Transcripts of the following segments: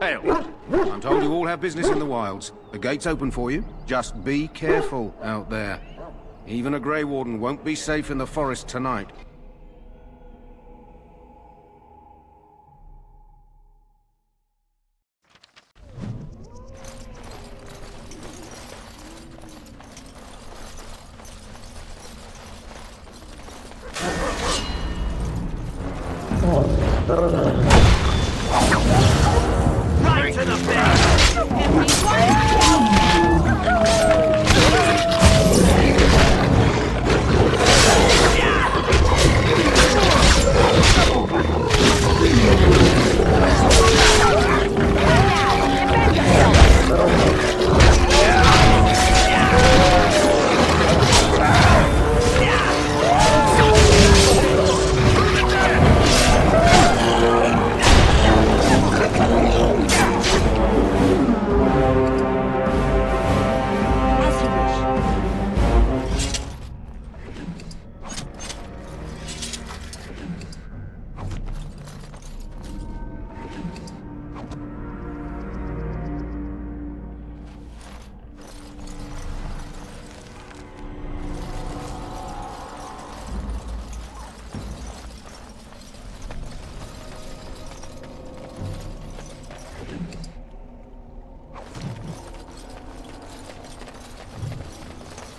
Hell, I'm told you all have business in the wilds. The gate's open for you. Just be careful out there. Even a Grey Warden won't be safe in the forest tonight. Right to the bed!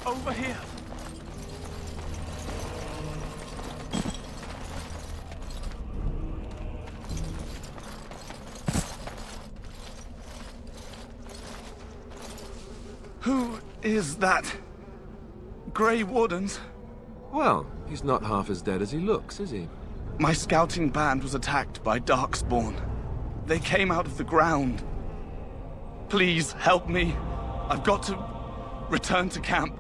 Over here. Who is that? Grey Wardens? Well, he's not half as dead as he looks, is he? My scouting band was attacked by Darkspawn. They came out of the ground. Please help me. I've got to return to camp.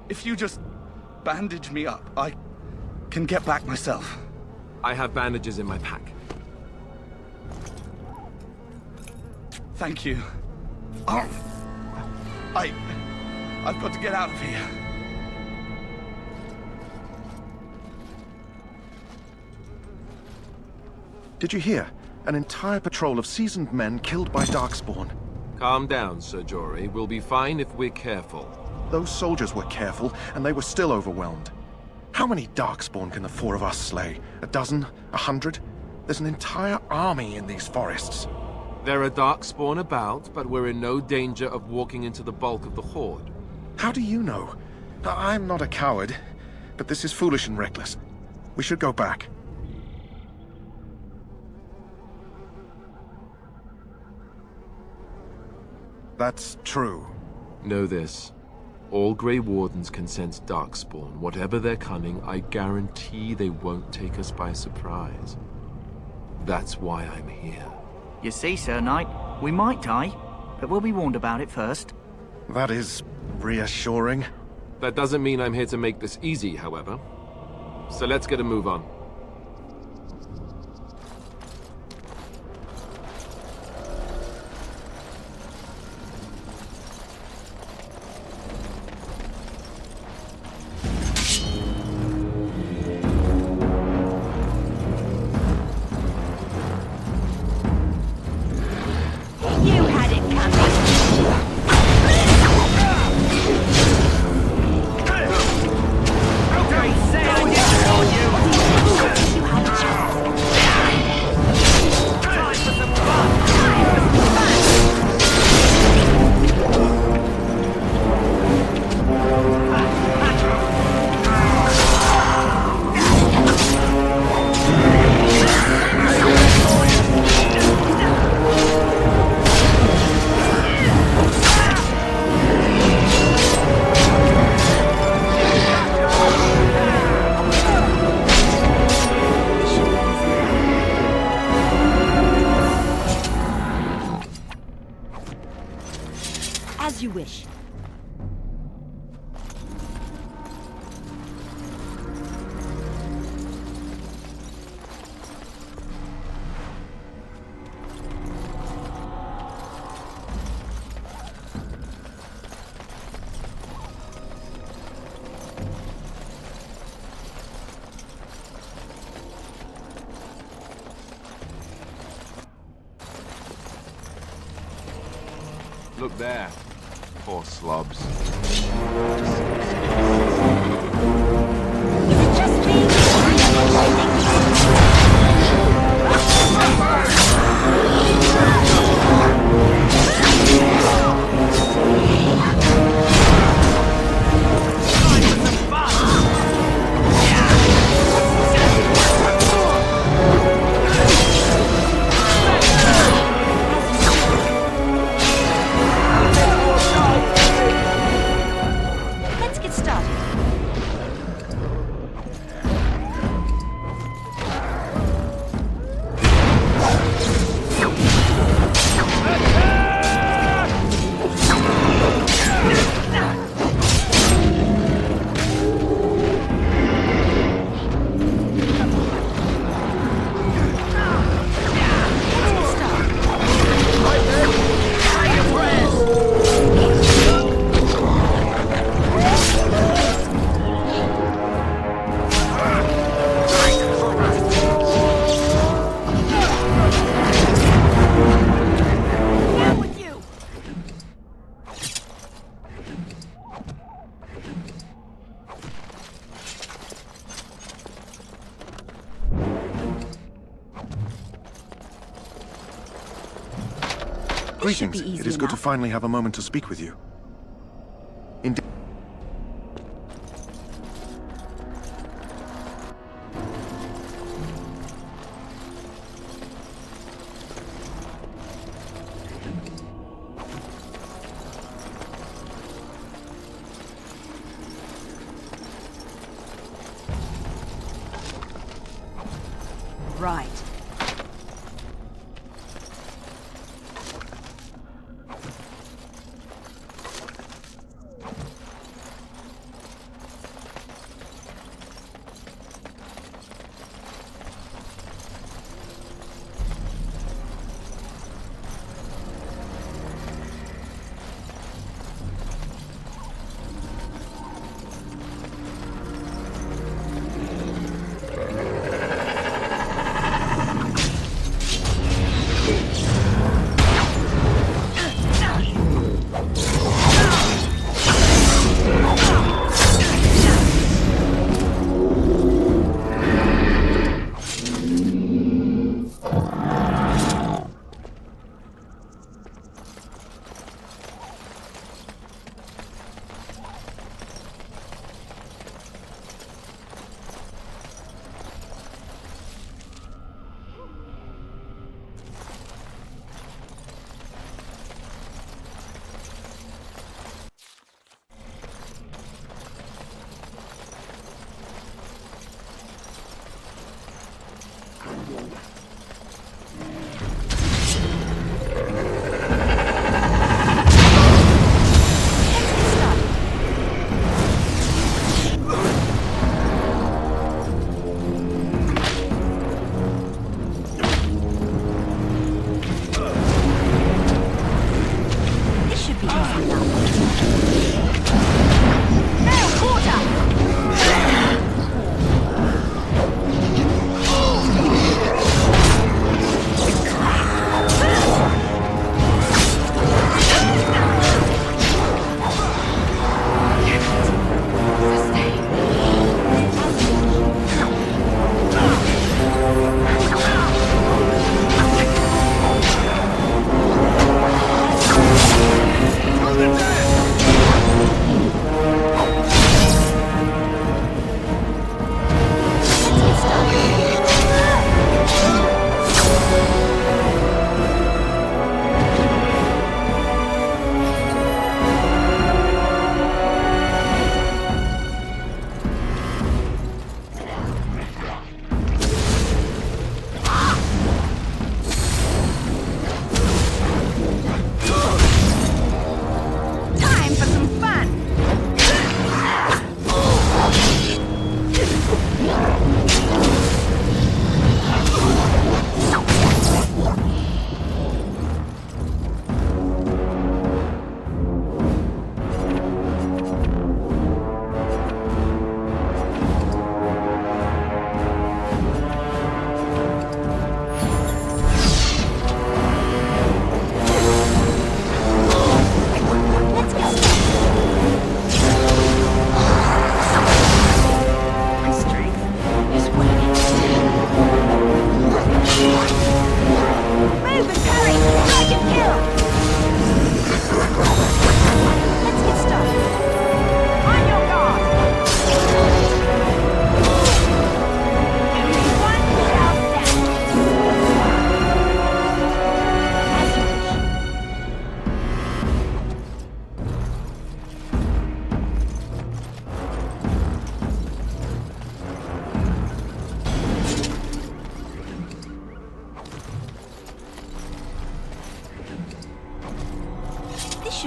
If you just bandage me up, I can get back myself. I have bandages in my pack. Thank you. Oh, I've got to get out of here. Did you hear? An entire patrol of seasoned men killed by Darkspawn. Calm down, Sir Jory. We'll be fine if we're careful. Those soldiers were careful, and they were still overwhelmed. How many Darkspawn can the four of us slay? A dozen? 100? There's an entire army in these forests. There are Darkspawn about, but we're in no danger of walking into the bulk of the Horde. How do you know? I'm not a coward, but this is foolish and reckless. We should go back. That's true. Know this. All Grey Wardens can sense Darkspawn. Whatever their cunning, I guarantee they won't take us by surprise. That's why I'm here. You see, Sir Knight, we might die, but we'll be warned about it first. That is reassuring. That doesn't mean I'm here to make this easy, however. So let's get a move on. You had it coming. Okay, say I did it on you! Look there. Poor slobs. Just me. Let's get started. Greetings. be easy It is good to enough. finally have a moment to speak with you. Indeed. Right.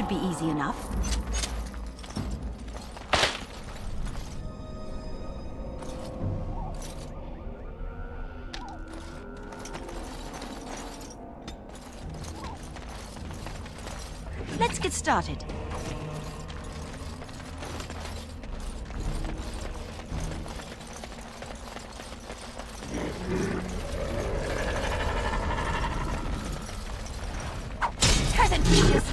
should be easy enough. Let's get started. Peasant bitches!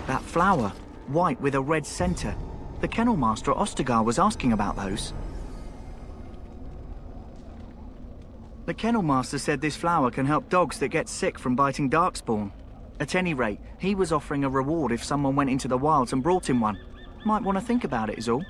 That flower, white with a red center. The kennel master at Ostagar was asking about those. The kennel master said this flower can help dogs that get sick from biting darkspawn. At any rate, he was offering a reward if someone went into the wilds and brought him one. Might want to think about it is all.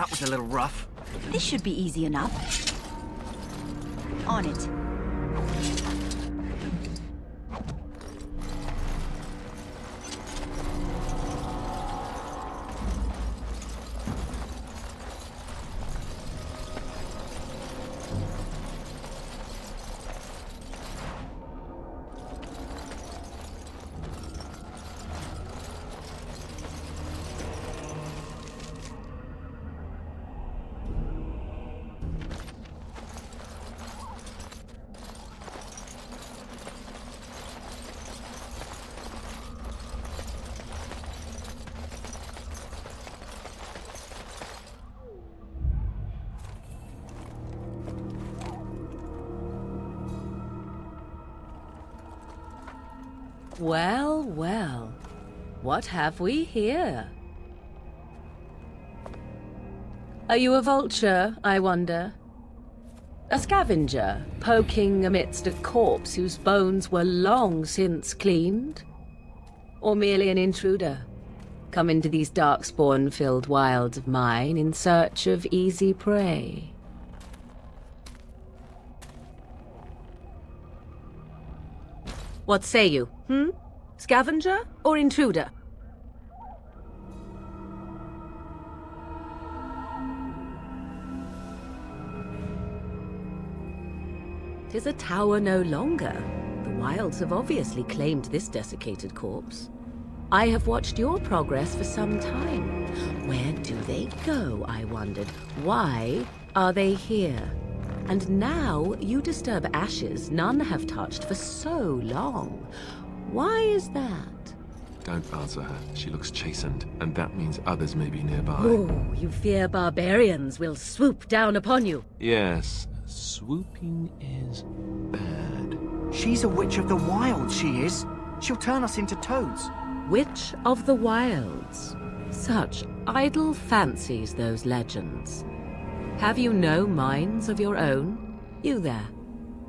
that was a little rough. This should be easy enough. On it. Well, well. What have we here? Are you a vulture, I wonder? A scavenger, poking amidst a corpse whose bones were long since cleaned? Or merely an intruder, come into these darkspawn-filled wilds of mine in search of easy prey? What say you, Scavenger or intruder? 'Tis a tower no longer. The wilds have obviously claimed this desiccated corpse. I have watched your progress for some time. Where do they go, I wondered? Why are they here? And now you disturb ashes none have touched for so long. Why is that? Don't answer her. She looks chastened, and that means others may be nearby. Oh, you fear barbarians will swoop down upon you. Yes, swooping is bad. She's a witch of the wild, she is. She'll turn us into toads. Witch of the wilds. Such idle fancies, those legends. Have you no minds of your own? You there.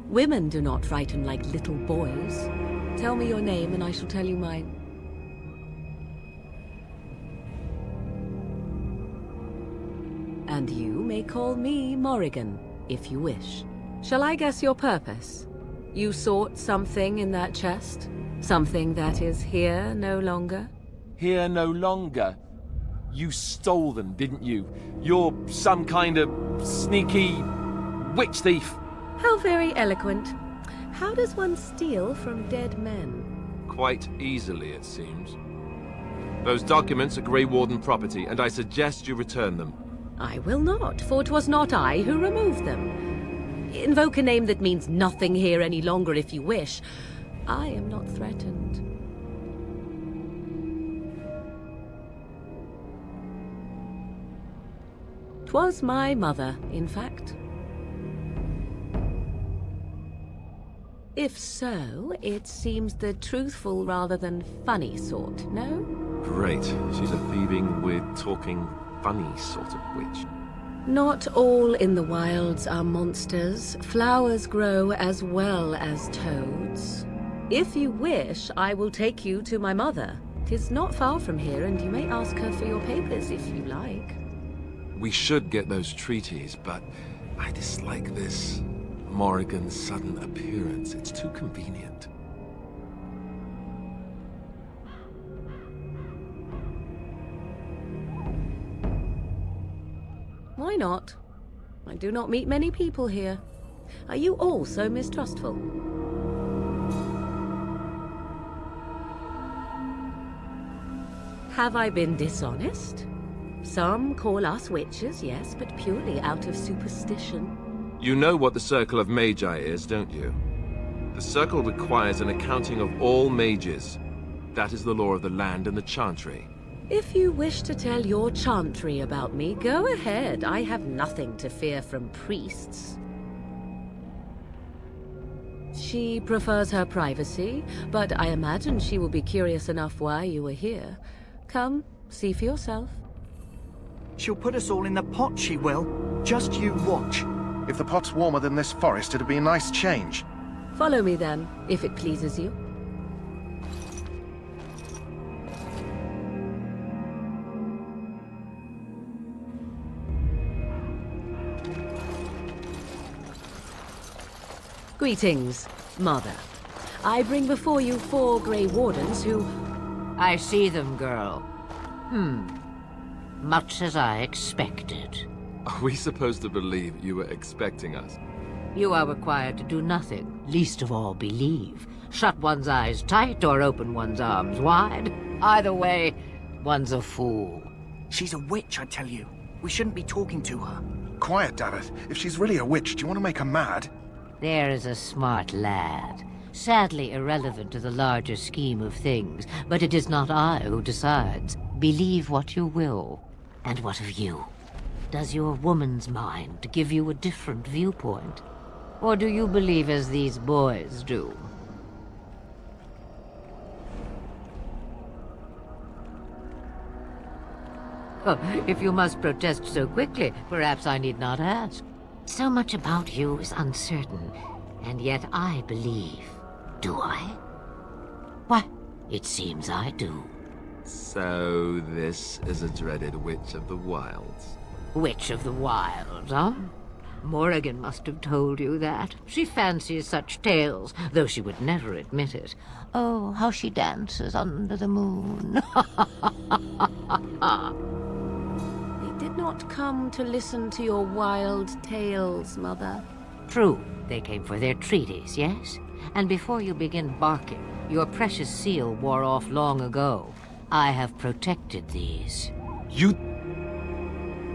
Women do not frighten like little boys. Tell me your name and I shall tell you mine. And you may call me Morrigan, if you wish. Shall I guess your purpose? You sought something in that chest? Something that is here no longer? Here no longer. You stole them, didn't you? You're some kind of sneaky witch thief. How very eloquent. How does one steal from dead men? Quite easily, it seems. Those documents are Grey Warden property, and I suggest you return them. I will not, for 'twas not I who removed them. Invoke a name that means nothing here any longer if you wish. I am not threatened. 'Twas my mother, in fact. If so, it seems the truthful rather than funny sort, no? Great. She's a thieving, weird, talking, funny sort of witch. Not all in the wilds are monsters. Flowers grow as well as toads. If you wish, I will take you to my mother. 'Tis not far from here, and you may ask her for your papers if you like. We should get those treaties, but I dislike this Morrigan's sudden appearance. It's too convenient. Why not? I do not meet many people here. Are you all so mistrustful? Have I been dishonest? Some call us witches, yes, but purely out of superstition. You know what the Circle of Magi is, don't you? The Circle requires an accounting of all mages. That is the law of the land and the Chantry. If you wish to tell your chantry about me, go ahead. I have nothing to fear from priests. She prefers her privacy, but I imagine she will be curious enough why you were here. Come, see for yourself. She'll put us all in the pot, she will. Just you watch. If the pot's warmer than this forest, it'd be a nice change. Follow me then, if it pleases you. Greetings, Mother. I bring before you 4 Grey Wardens who... I see them, girl. Much as I expected. Are we supposed to believe you were expecting us? You are required to do nothing, least of all believe. Shut one's eyes tight or open one's arms wide. Either way, one's a fool. She's a witch, I tell you. We shouldn't be talking to her. Quiet, Davith. If she's really a witch, do you want to make her mad? There is a smart lad. Sadly irrelevant to the larger scheme of things, but it is not I who decides. Believe what you will. And what of you? Does your woman's mind give you a different viewpoint? Or do you believe as these boys do? Oh, if you must protest so quickly, perhaps I need not ask. So much about you is uncertain, and yet I believe. Do I? Why, it seems I do. So this is a dreaded Witch of the Wilds. Witch of the Wilds, huh? Morrigan must have told you that. She fancies such tales, though she would never admit it. Oh, how she dances under the moon. They did not come to listen to your wild tales, Mother. True, they came for their treaties, yes? And before you begin barking, your precious seal wore off long ago. I have protected these. You...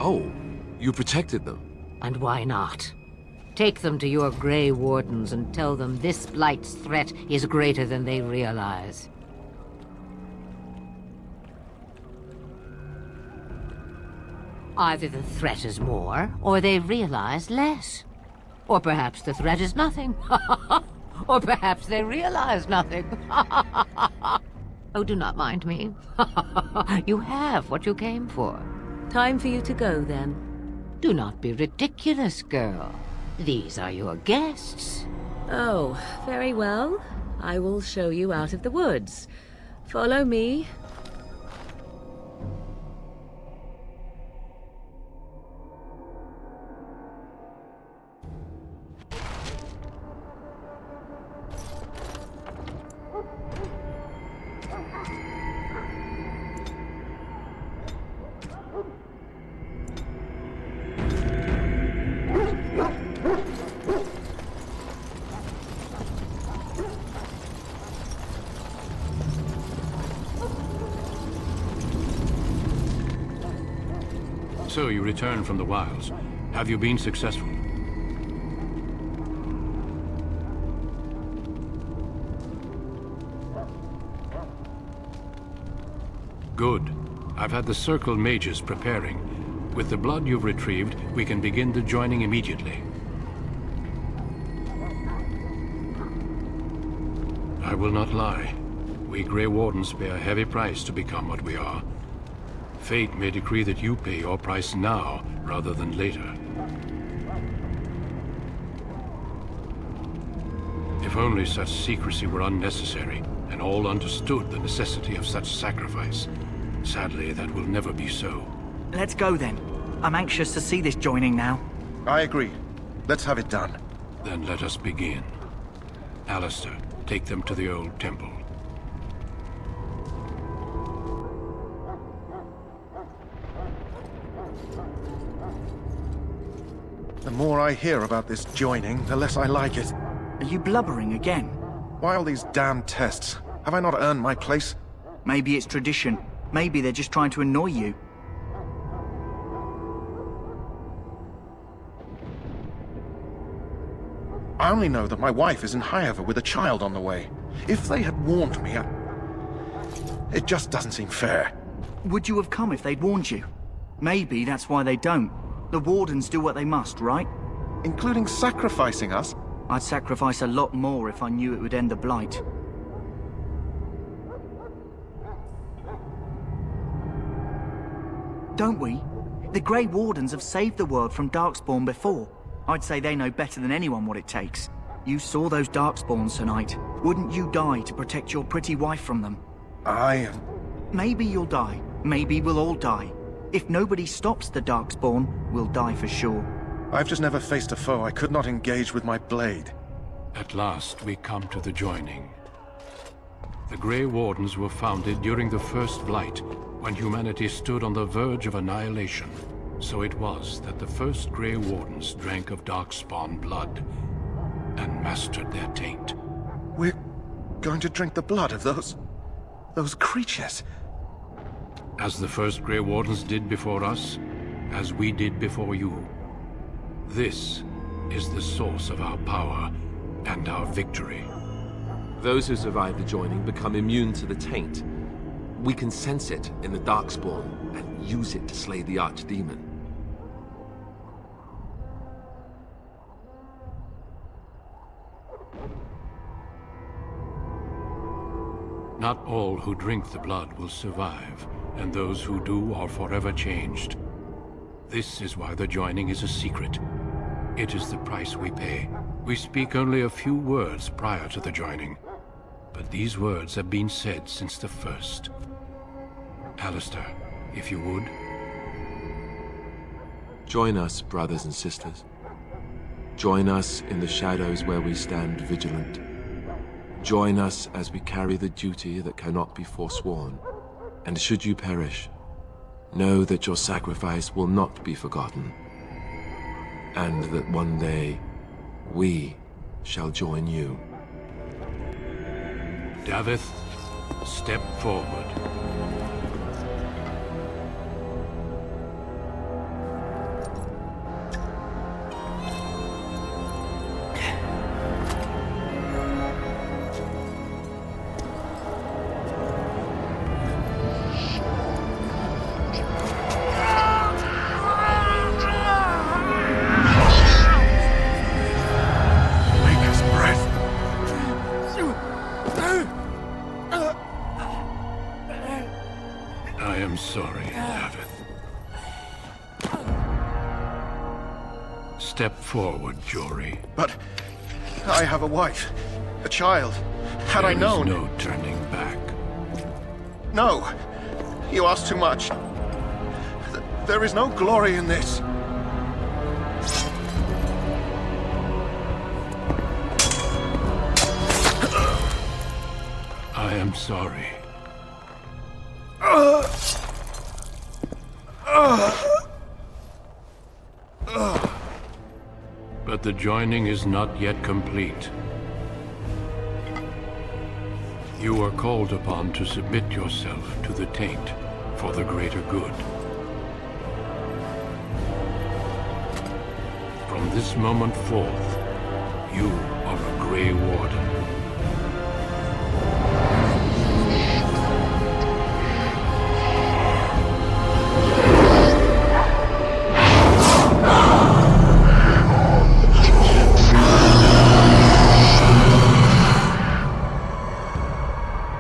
Oh, you protected them? And why not? Take them to your Grey Wardens and tell them this Blight's threat is greater than they realize. Either the threat is more, or they realize less. Or perhaps the threat is nothing. Or perhaps they realize nothing. Oh, do not mind me. You have what you came for. Time for you to go, then. Do not be ridiculous, girl. These are your guests. Oh, very well. I will show you out of the woods. Follow me. So you returned from the wilds. Have you been successful? Good. I've had the Circle mages preparing. With the blood you've retrieved, we can begin the joining immediately. I will not lie. We Grey Wardens pay a heavy price to become what we are. Fate may decree that you pay your price now, rather than later. If only such secrecy were unnecessary, and all understood the necessity of such sacrifice. Sadly, that will never be so. Let's go then. I'm anxious to see this joining now. I agree. Let's have it done. Then let us begin. Alistair, take them to the old temple. The more I hear about this joining, the less I like it. Are you blubbering again? Why all these damn tests? Have I not earned my place? Maybe it's tradition. Maybe they're just trying to annoy you. I only know that my wife is in Highover with a child on the way. If they had warned me, it just doesn't seem fair. Would you have come if they'd warned you? Maybe that's why they don't. The Wardens do what they must, right? Including sacrificing us? I'd sacrifice a lot more if I knew it would end the Blight. Don't we? The Grey Wardens have saved the world from Darkspawn before. I'd say they know better than anyone what it takes. You saw those Darkspawns tonight. Wouldn't you die to protect your pretty wife from them? Maybe you'll die. Maybe we'll all die. If nobody stops the Darkspawn, we'll die for sure. I've just never faced a foe I could not engage with my blade. At last, we come to the joining. The Grey Wardens were founded during the First Blight, when humanity stood on the verge of annihilation. So it was that the first Grey Wardens drank of Darkspawn blood and mastered their taint. We're going to drink the blood of those creatures. As the first Grey Wardens did before us, as we did before you. This is the source of our power and our victory. Those who survive the joining become immune to the taint. We can sense it in the Darkspawn and use it to slay the Archdemon. Not all who drink the blood will survive, and those who do are forever changed. This is why the joining is a secret. It is the price we pay. We speak only a few words prior to the joining, but these words have been said since the first. Alistair, if you would. Join us, brothers and sisters. Join us in the shadows where we stand vigilant. Join us as we carry the duty that cannot be forsworn. And should you perish, know that your sacrifice will not be forgotten. And that one day, we shall join you. Davith, step forward. I am sorry, Davith. Step forward, Jory. But I have a wife, a child. Had I known... There is no turning back. No! You ask too much. There is no glory in this. I am sorry. But the joining is not yet complete. You are called upon to submit yourself to the taint for the greater good. From this moment forth, you are a Grey Warden.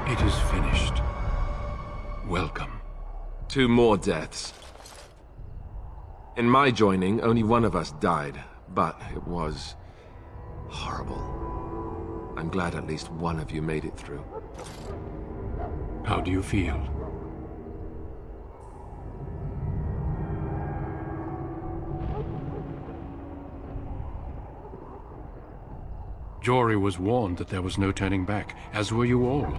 It is finished. Welcome. 2 more deaths. In my joining, only one of us died, but it was horrible. I'm glad at least one of you made it through. How do you feel? Jory was warned that there was no turning back, as were you all.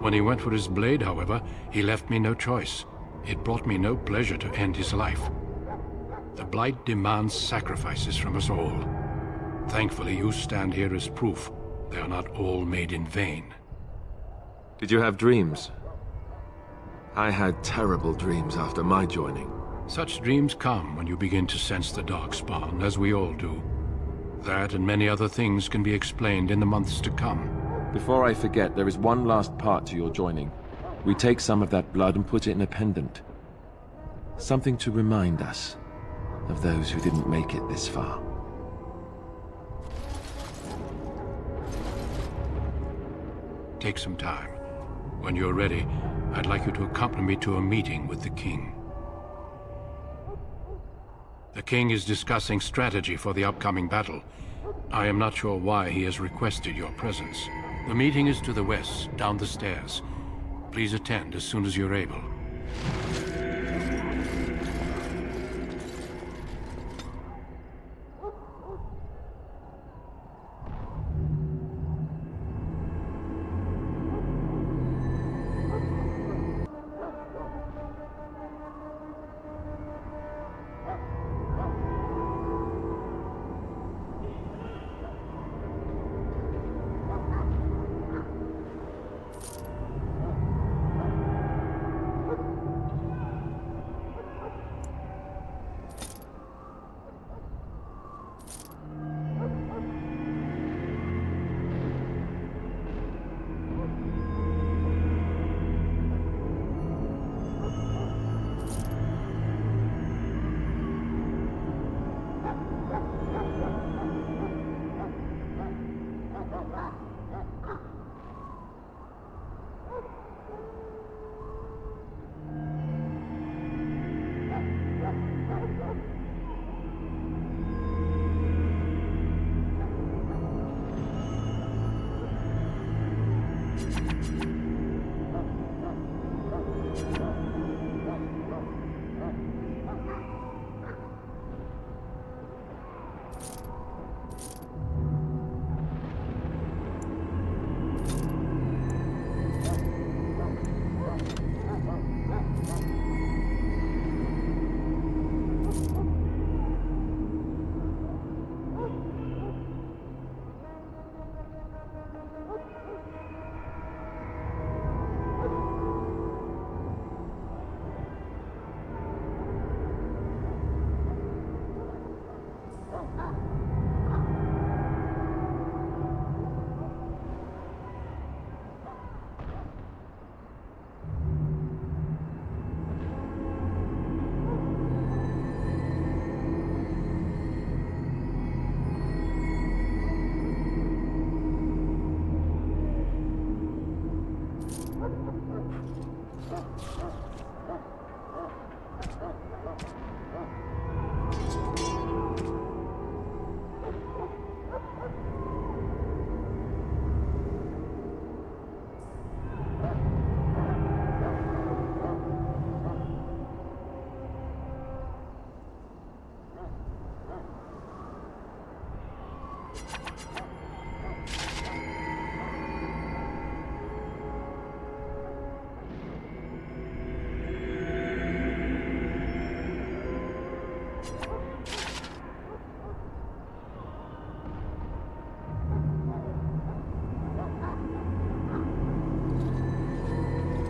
When he went for his blade, however, he left me no choice. It brought me no pleasure to end his life. The Blight demands sacrifices from us all. Thankfully, you stand here as proof. They are not all made in vain. Did you have dreams? I had terrible dreams after my joining. Such dreams come when you begin to sense the Darkspawn, as we all do. That and many other things can be explained in the months to come. Before I forget, there is one last part to your joining. We take some of that blood and put it in a pendant. Something to remind us of those who didn't make it this far. Take some time. When you're ready, I'd like you to accompany me to a meeting with the King. The King is discussing strategy for the upcoming battle. I am not sure why he has requested your presence. The meeting is to the west, down the stairs. Please attend as soon as you're able.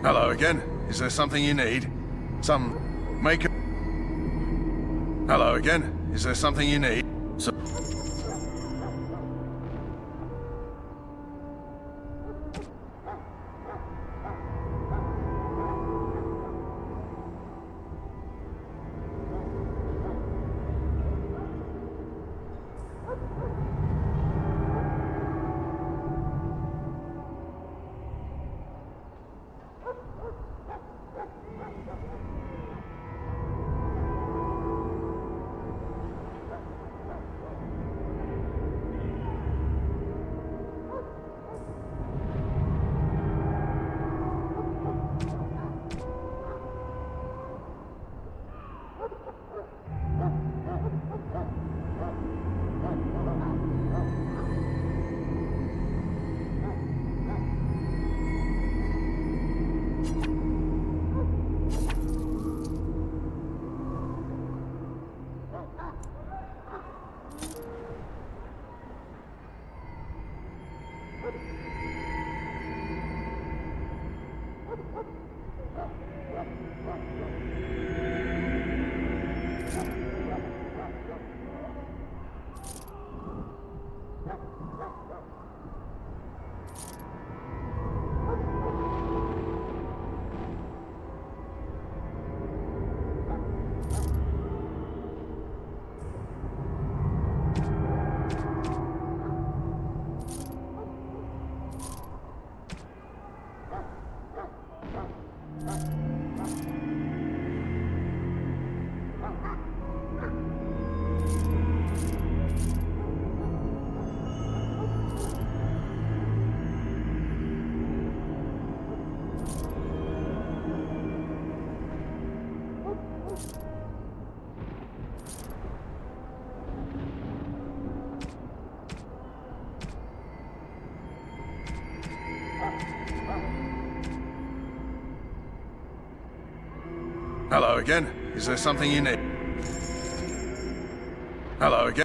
Hello again. Is there something you need? Some makeup? Hello again. Is there something you need? Hello again. Is there something you need? Hello again.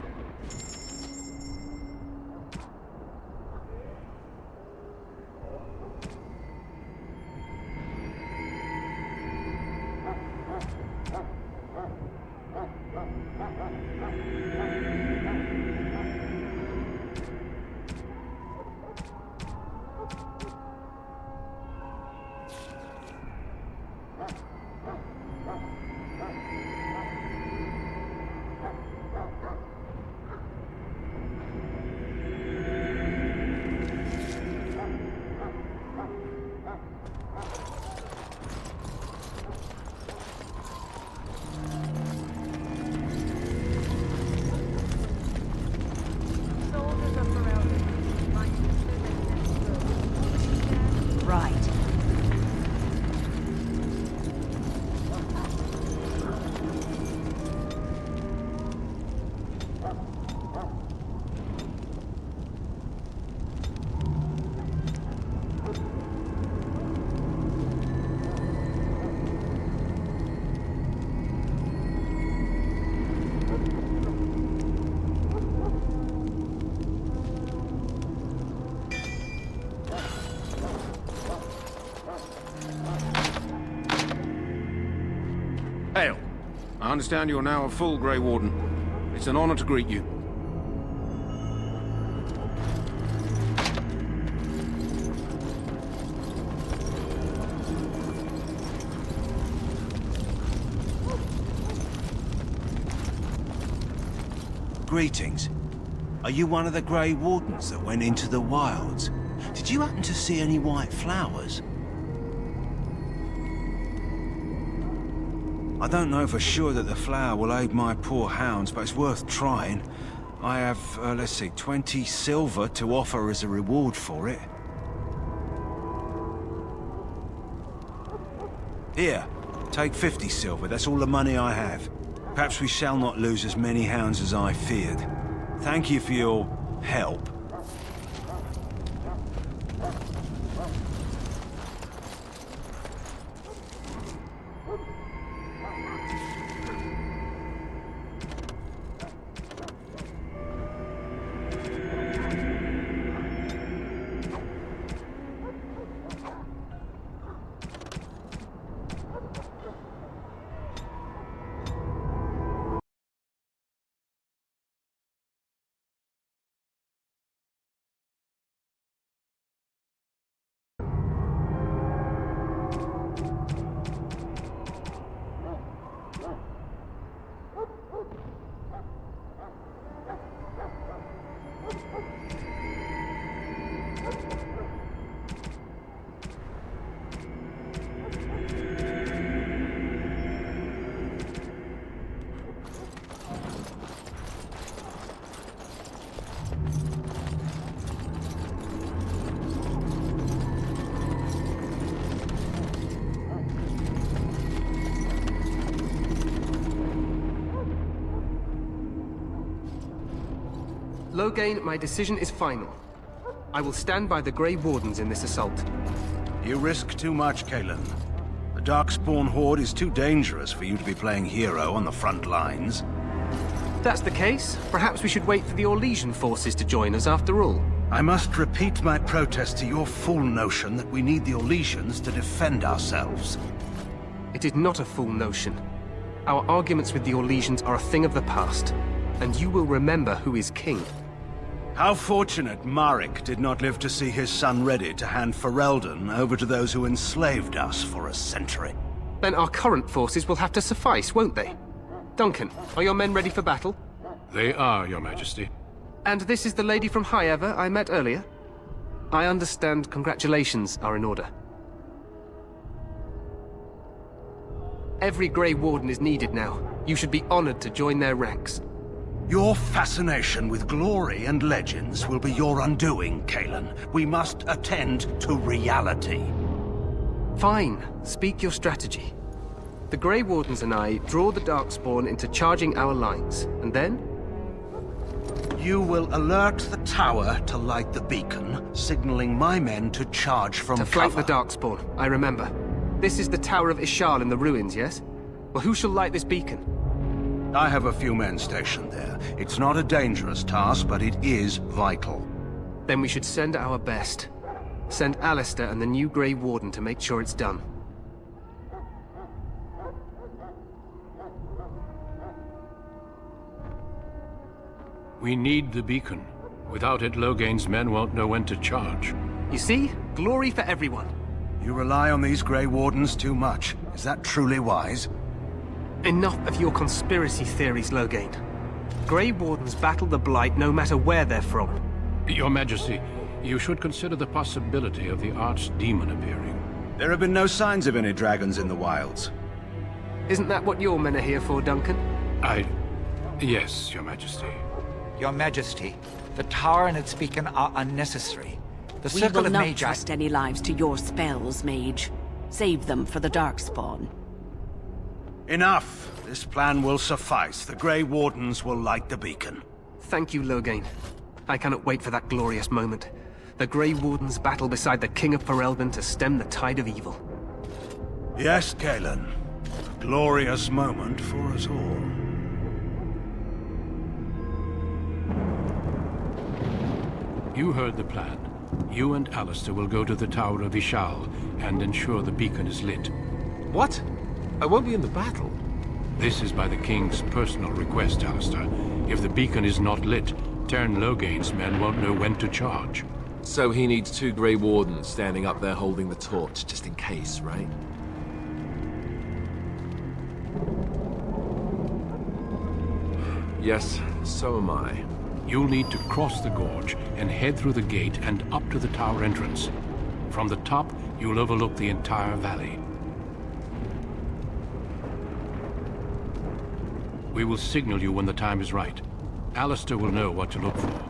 Hail. I understand you're now a full Grey Warden. It's an honor to greet you. Greetings. Are you one of the Grey Wardens that went into the wilds? Did you happen to see any white flowers? I don't know for sure that the flower will aid my poor hounds, but it's worth trying. I have, let's see, 20 silver to offer as a reward for it. Here, take 50 silver. That's all the money I have. Perhaps we shall not lose as many hounds as I feared. Thank you for your help. Loghain, my decision is final. I will stand by the Grey Wardens in this assault. You risk too much, Kalen. The Darkspawn Horde is too dangerous for you to be playing hero on the front lines. If that's the case, perhaps we should wait for the Orlesian forces to join us after all. I must repeat my protest to your fool notion that we need the Orlesians to defend ourselves. It is not a fool notion. Our arguments with the Orlesians are a thing of the past, and you will remember who is king. How fortunate Marek did not live to see his son ready to hand Ferelden over to those who enslaved us for a century. Then our current forces will have to suffice, won't they? Duncan, are your men ready for battle? They are, Your Majesty. And this is the lady from Highever I met earlier? I understand congratulations are in order. Every Grey Warden is needed now. You should be honored to join their ranks. Your fascination with glory and legends will be your undoing, Kalen. We must attend to reality. Fine. Speak your strategy. The Grey Wardens and I draw the Darkspawn into charging our lines, and then? You will alert the tower to light the beacon, signaling my men to charge from cover. To flank the Darkspawn, I remember. This is the Tower of Ishal in the ruins, yes? Well, who shall light this beacon? I have a few men stationed there. It's not a dangerous task, but it is vital. Then we should send our best. Send Alistair and the new Grey Warden to make sure it's done. We need the beacon. Without it, Loghain's men won't know when to charge. You see? Glory for everyone. You rely on these Grey Wardens too much. Is that truly wise? Enough of your conspiracy theories, Loghain. Grey Wardens battle the Blight no matter where they're from. Your Majesty, you should consider the possibility of the Archdemon appearing. There have been no signs of any dragons in the wilds. Isn't that what your men are here for, Duncan? Yes, Your Majesty. Your Majesty, the tower and its beacon are unnecessary. The We circle will of not Magi... trust any lives to your spells, Mage. Save them for the Darkspawn. Enough! This plan will suffice. The Grey Wardens will light the beacon. Thank you, Loghain. I cannot wait for that glorious moment. The Grey Wardens battle beside the King of Ferelden to stem the tide of evil. Yes, Kalen. A glorious moment for us all. You heard the plan. You and Alistair will go to the Tower of Ishal and ensure the beacon is lit. What? I won't be in the battle. This is by the King's personal request, Alistair. If the beacon is not lit, Tern Loghain's men won't know when to charge. So he needs 2 Grey Wardens standing up there holding the torch, just in case, right? Yes, so am I. You'll need to cross the gorge and head through the gate and up to the tower entrance. From the top, you'll overlook the entire valley. We will signal you when the time is right. Alistair will know what to look for.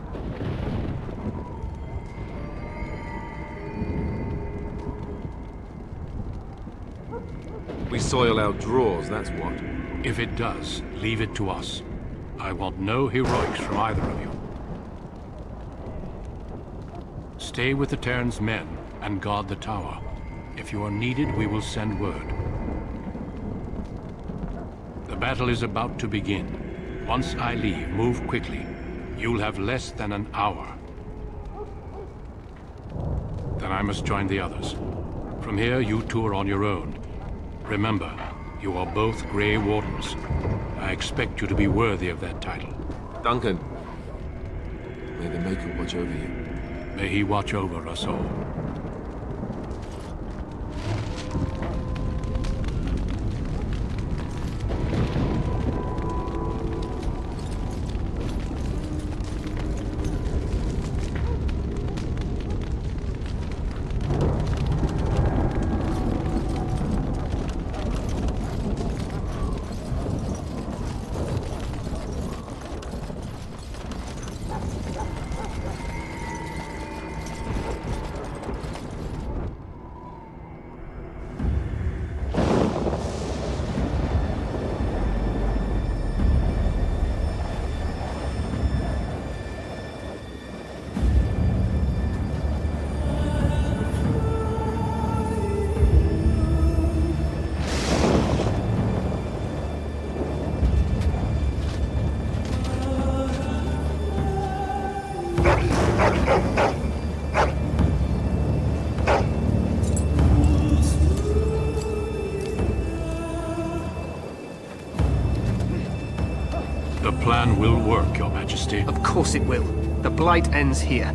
We soil our drawers, that's what. If it does, leave it to us. I want no heroics from either of you. Stay with the Terran's men and guard the tower. If you are needed, we will send word. The battle is about to begin. Once I leave, move quickly. You'll have less than an hour. Then I must join the others. From here, you two are on your own. Remember, you are both Grey Wardens. I expect you to be worthy of that title. Duncan, may the Maker watch over you. May he watch over us all. Your Majesty. Of course it will. The Blight ends here.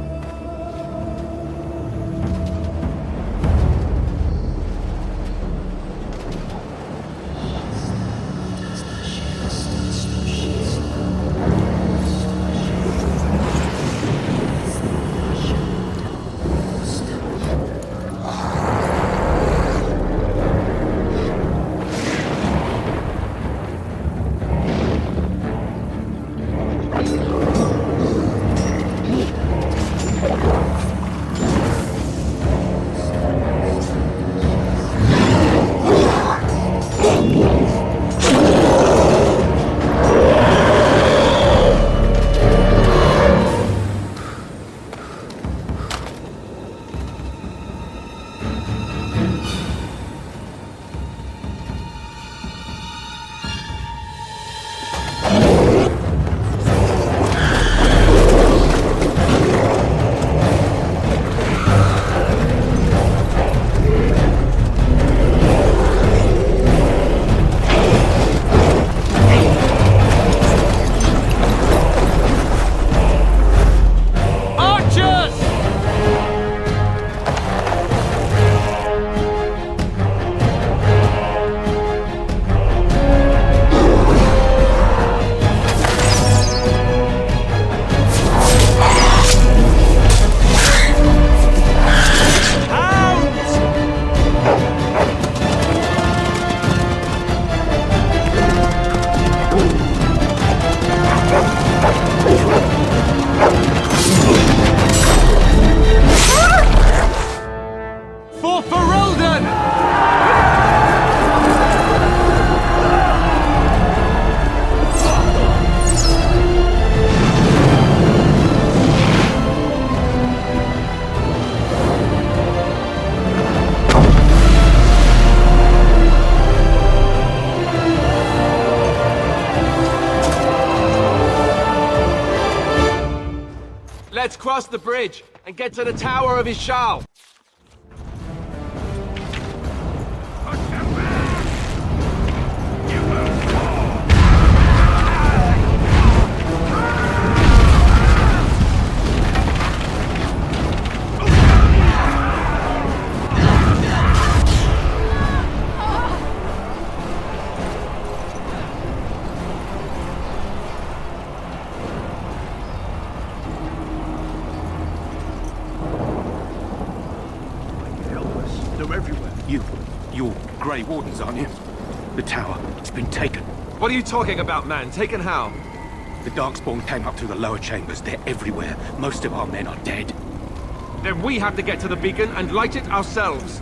Let's cross the bridge and get to the Tower of Ishal. You're Grey Wardens, aren't you? The tower, it's been taken. What are you talking about, man? Taken how? The Darkspawn came up through the lower chambers. They're everywhere. Most of our men are dead. Then we have to get to the beacon and light it ourselves.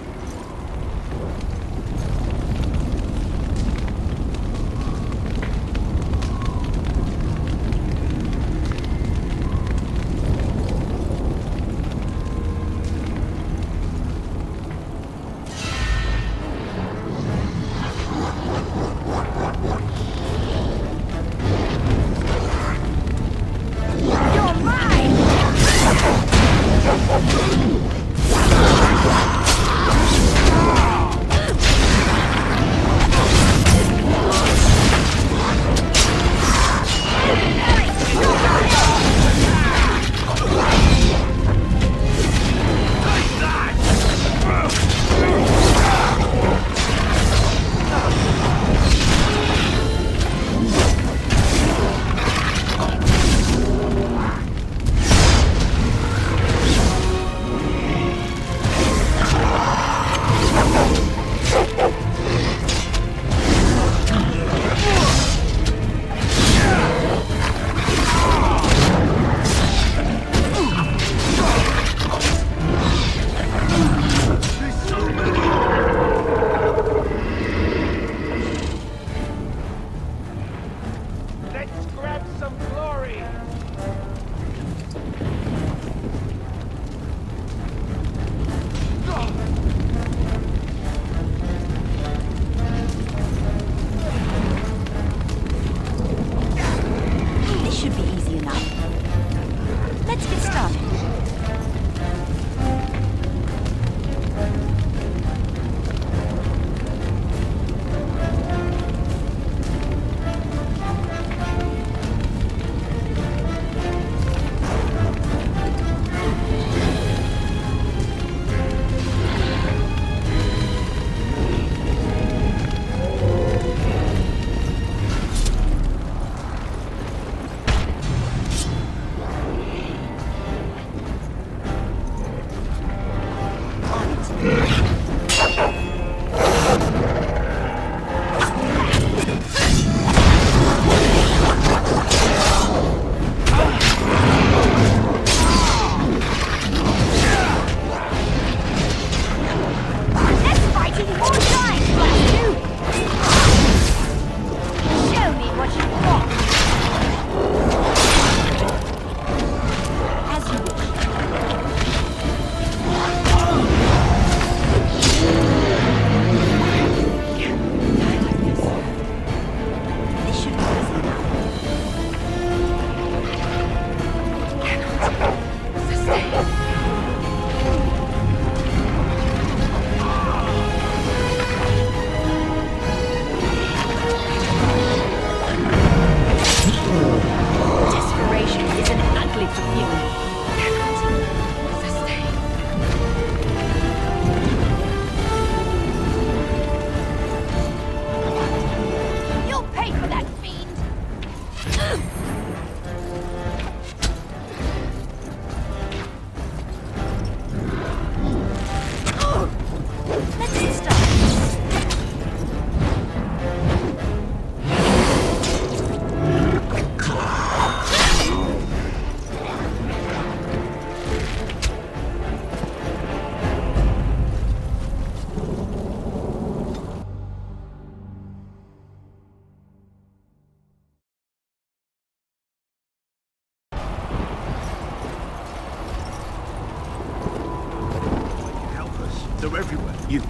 They're everywhere. You.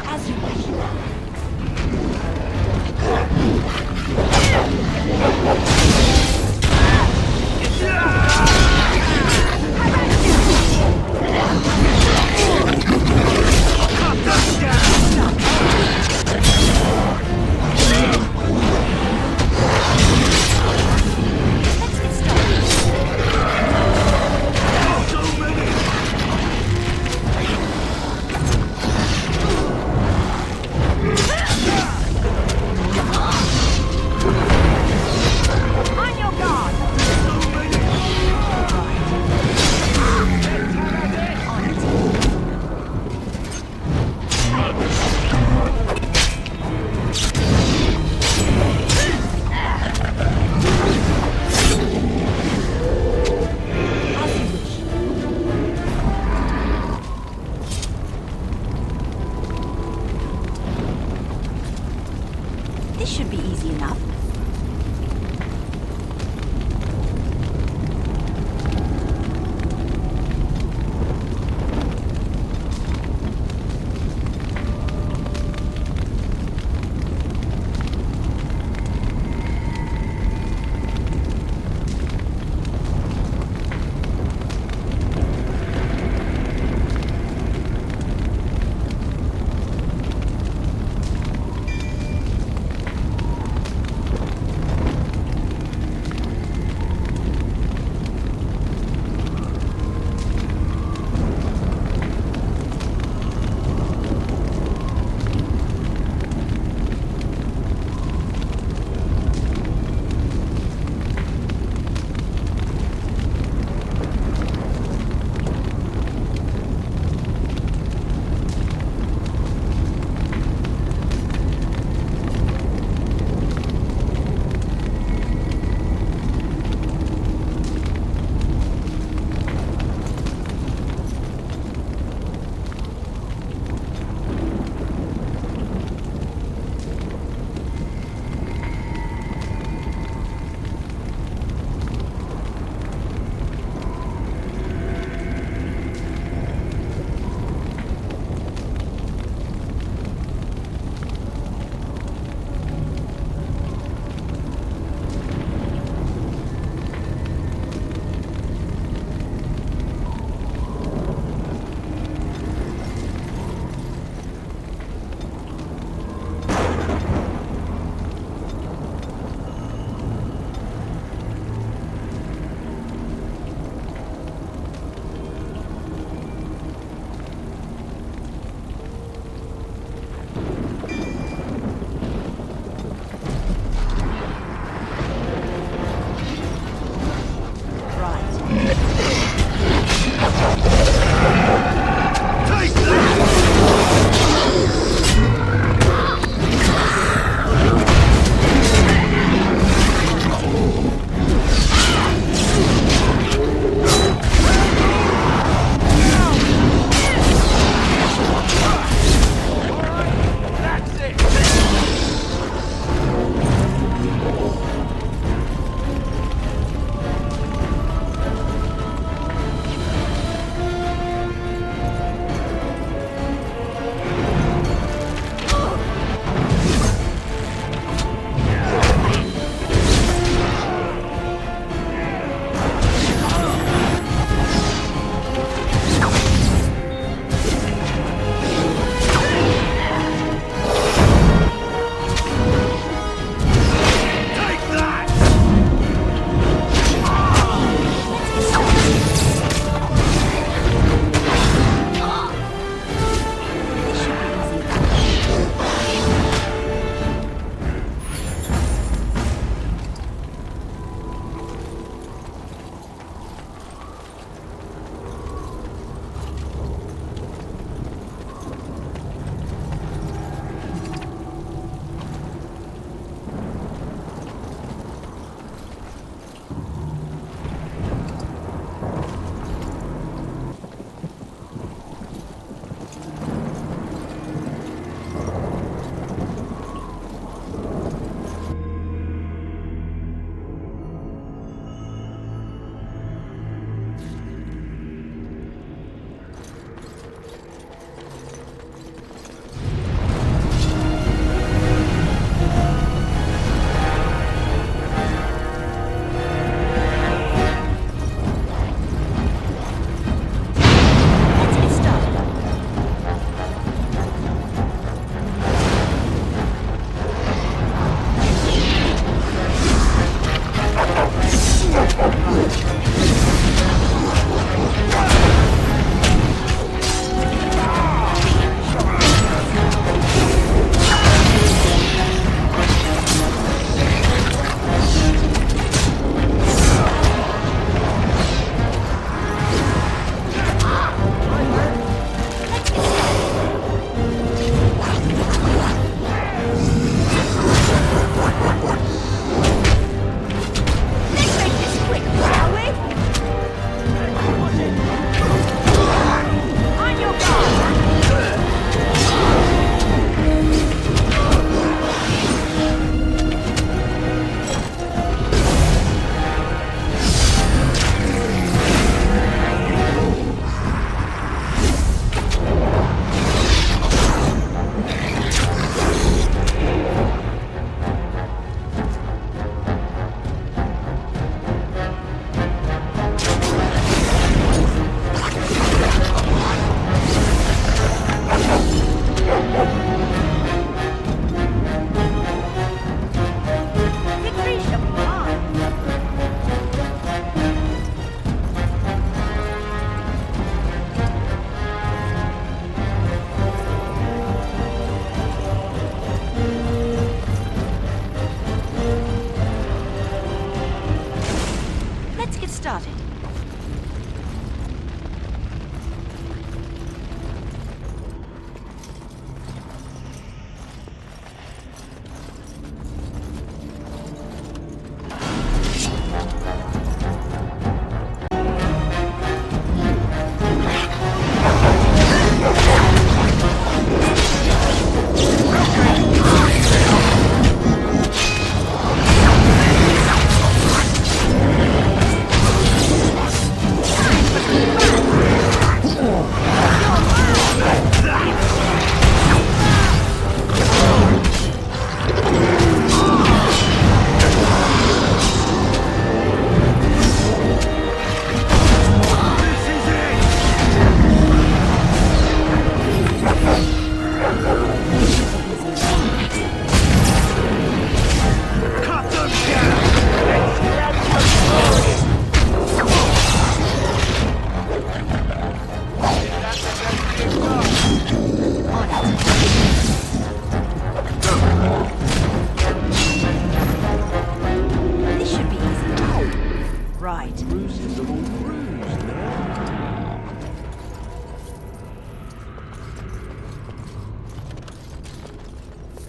As you wish. This should be easy enough.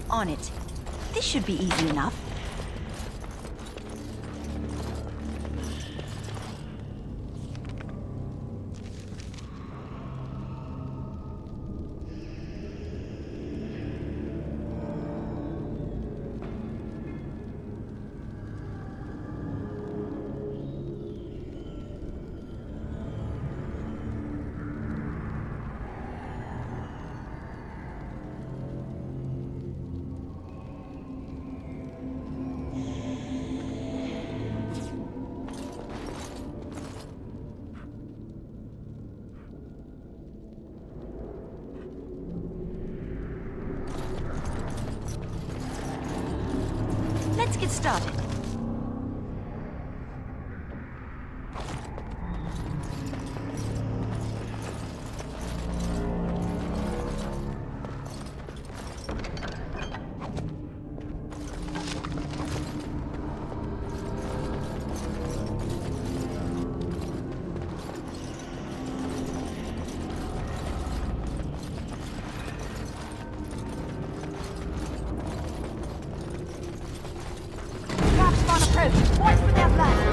On it. This should be easy enough. Let's get started. Watch for their flag.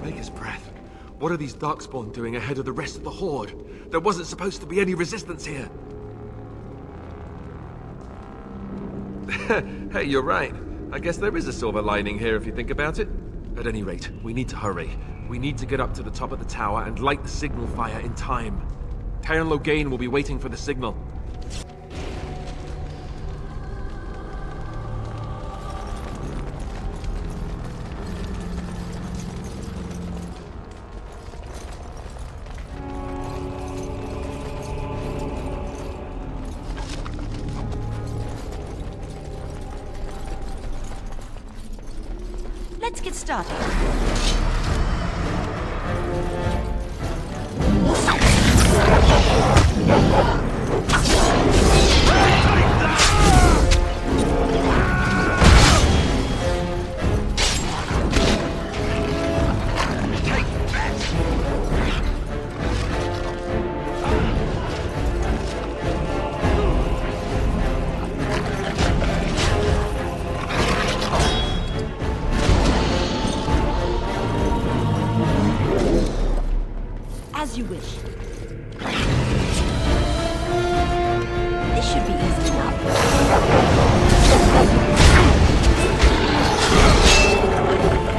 Maker's breath. What are these Darkspawn doing ahead of the rest of the Horde? There wasn't supposed to be any resistance here. Hey, you're right. I guess there is a silver lining here if you think about it. At any rate, we need to hurry. We need to get up to the top of the tower and light the signal fire in time. Taron Logain will be waiting for the signal. Let's get started. As you wish. This should be easy enough.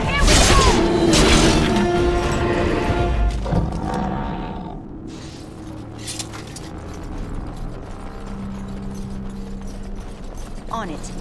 Here we go! On it.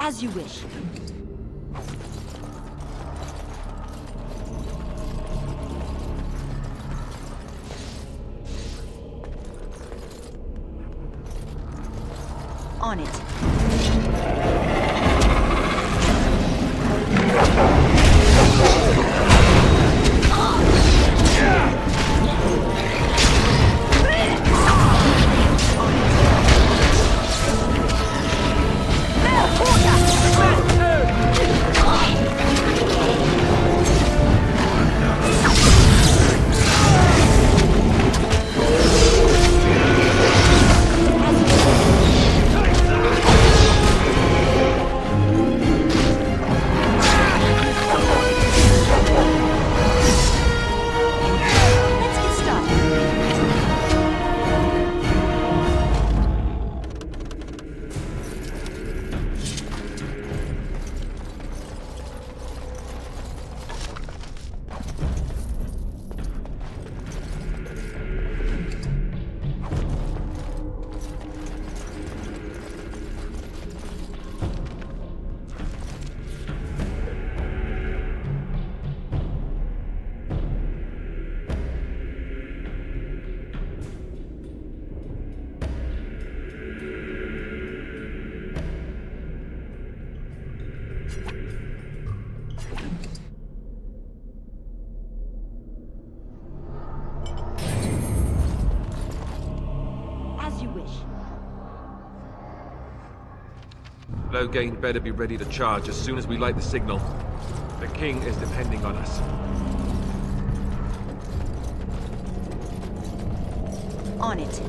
As you wish. On it. Loghain better be ready to charge as soon as we light the signal. The king is depending on us. On it.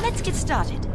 Let's get started.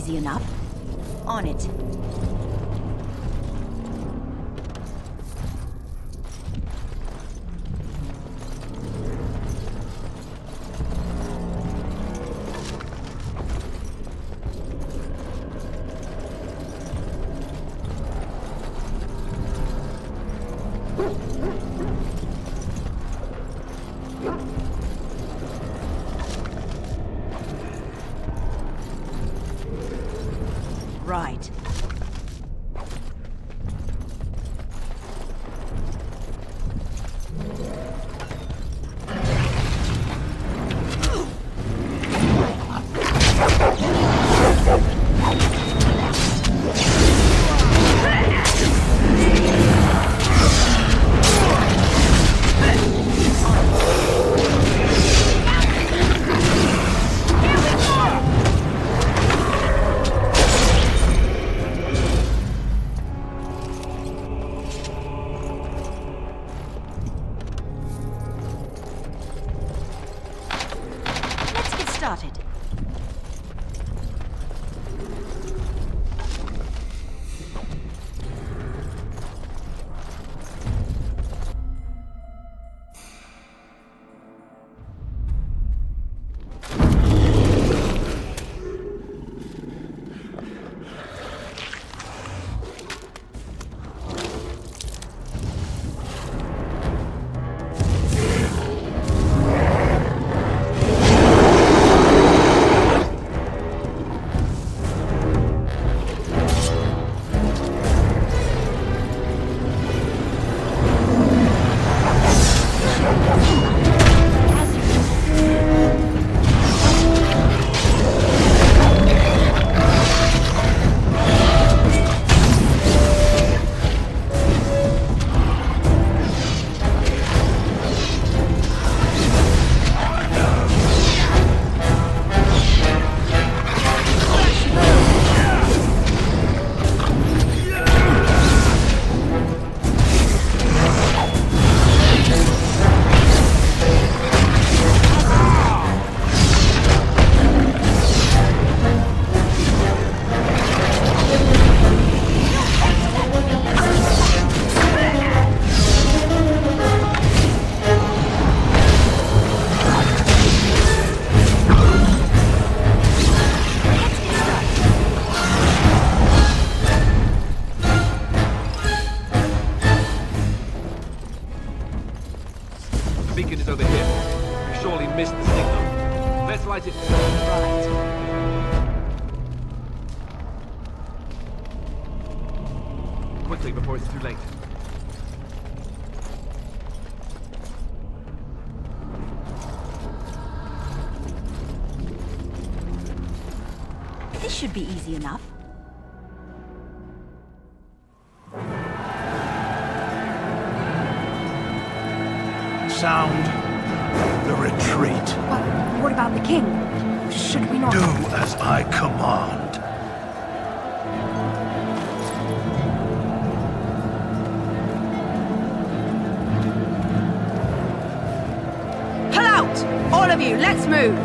easy enough. On it. Right. Started. The beacon is over here. We surely missed the signal. Let's light it. Right. Quickly, before it's too late. This should be easy enough. Sound the retreat. What about the king? Should we not... Do as I command. Pull out! All of you, let's move!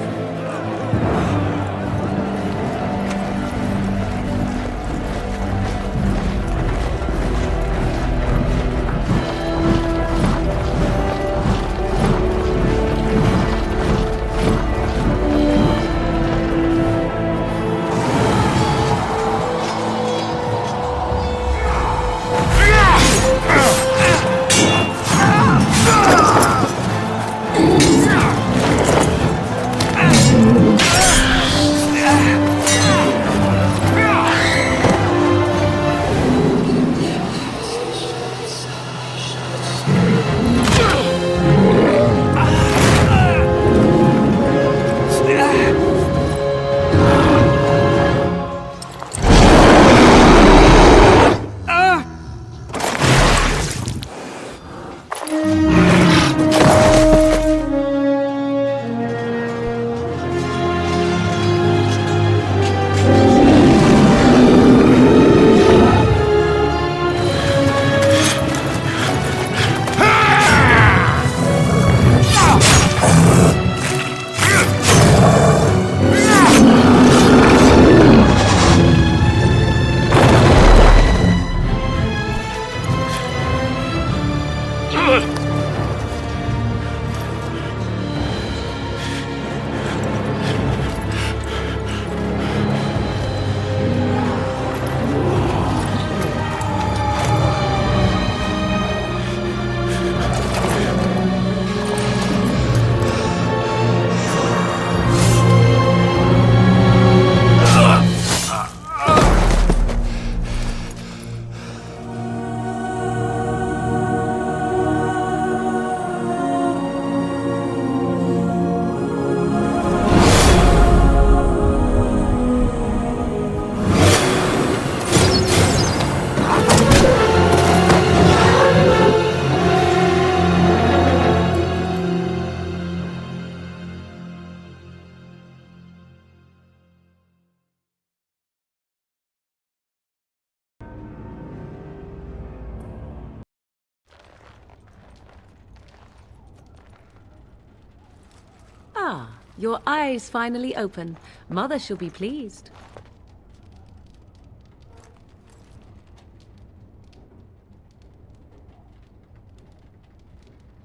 Your eyes finally open. Mother shall be pleased.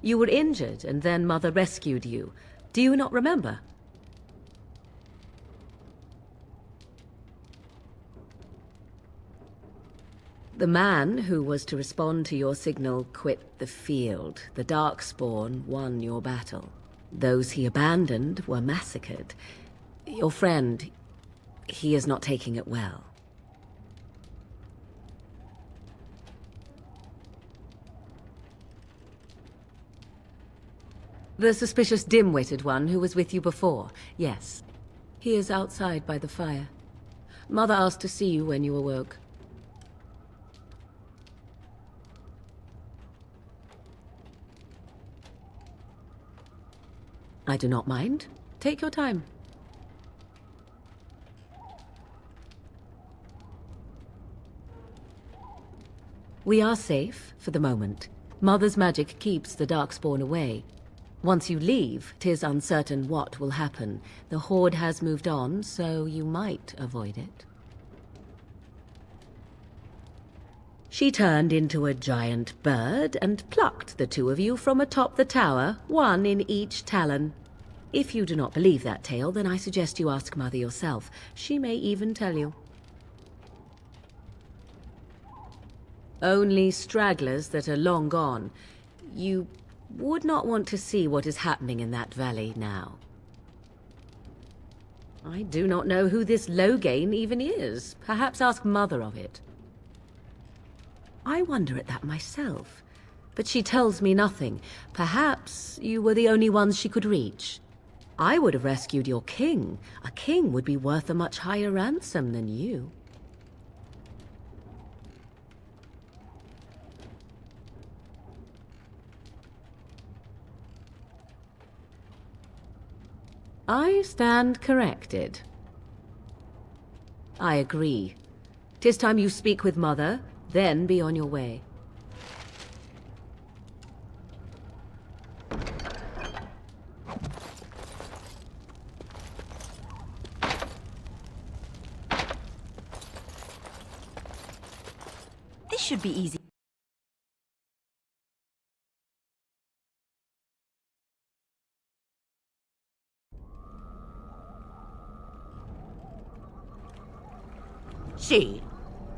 You were injured, and then Mother rescued you. Do you not remember? The man who was to respond to your signal quit the field. The Darkspawn won your battle. Those he abandoned were massacred. Your friend, he is not taking it well. The suspicious dim-witted one who was with you before, yes. He is outside by the fire. Mother asked to see you when you awoke. I do not mind. Take your time. We are safe, for the moment. Mother's magic keeps the Darkspawn away. Once you leave, 'tis uncertain what will happen. The Horde has moved on, so you might avoid it. She turned into a giant bird and plucked the two of you from atop the tower, one in each talon. If you do not believe that tale, then I suggest you ask Mother yourself. She may even tell you. Only stragglers that are long gone. You would not want to see what is happening in that valley now. I do not know who this Loghain even is. Perhaps ask Mother of it. I wonder at that myself, but she tells me nothing. Perhaps you were the only ones she could reach. I would have rescued your king. A king would be worth a much higher ransom than you. I stand corrected. I agree. 'Tis time you speak with Mother, then be on your way. This should be easy. See,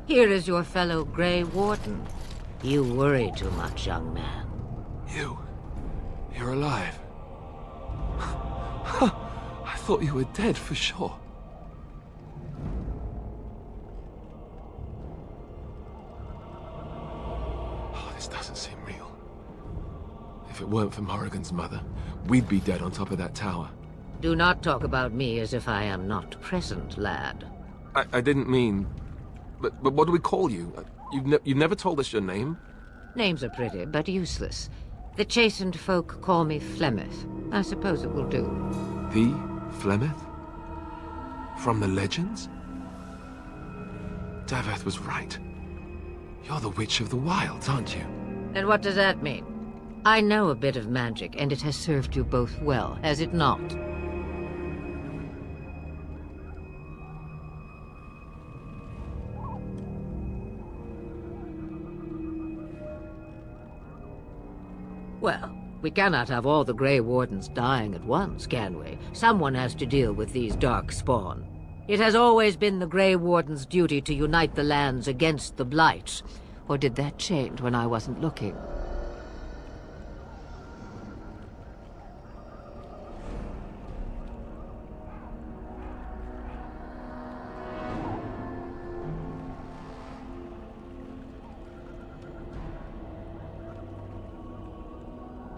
here is your fellow Grey Warden. You worry too much, young man. You're alive. I thought you were dead for sure. Oh, this doesn't seem real. If it weren't for Morrigan's mother, we'd be dead on top of that tower. Do not talk about me as if I am not present, lad. I didn't mean... But what do we call you? You've never told us your name? Names are pretty, but useless. The chastened folk call me Flemeth. I suppose it will do. The Flemeth? From the legends? Daveth was right. You're the Witch of the Wilds, aren't you? And what does that mean? I know a bit of magic, and it has served you both well, has it not? Well, we cannot have all the Grey Wardens dying at once, can we? Someone has to deal with these Darkspawn. It has always been the Grey Warden's duty to unite the lands against the Blights. Or did that change when I wasn't looking?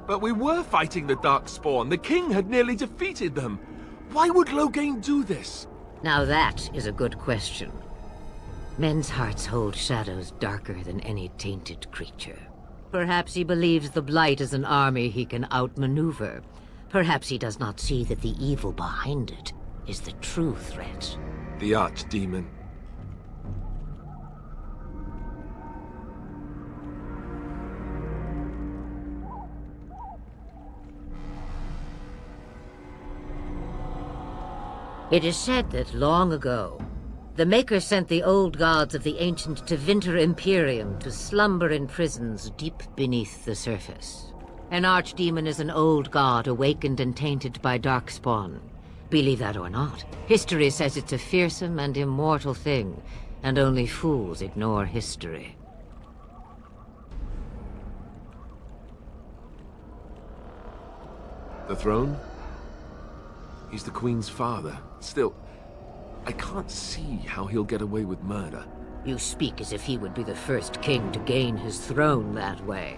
But we were fighting the Darkspawn. The king had nearly defeated them. Why would Loghain do this? Now that is a good question. Men's hearts hold shadows darker than any tainted creature. Perhaps he believes the Blight is an army he can outmaneuver. Perhaps he does not see that the evil behind it is the true threat. The Archdemon. It is said that long ago, the Maker sent the old gods of the ancient Tevinter Imperium to slumber in prisons deep beneath the surface. An archdemon is an old god awakened and tainted by darkspawn. Believe that or not, history says it's a fearsome and immortal thing, and only fools ignore history. The throne? He's the Queen's father. Still, I can't see how he'll get away with murder. You speak as if he would be the first king to gain his throne that way.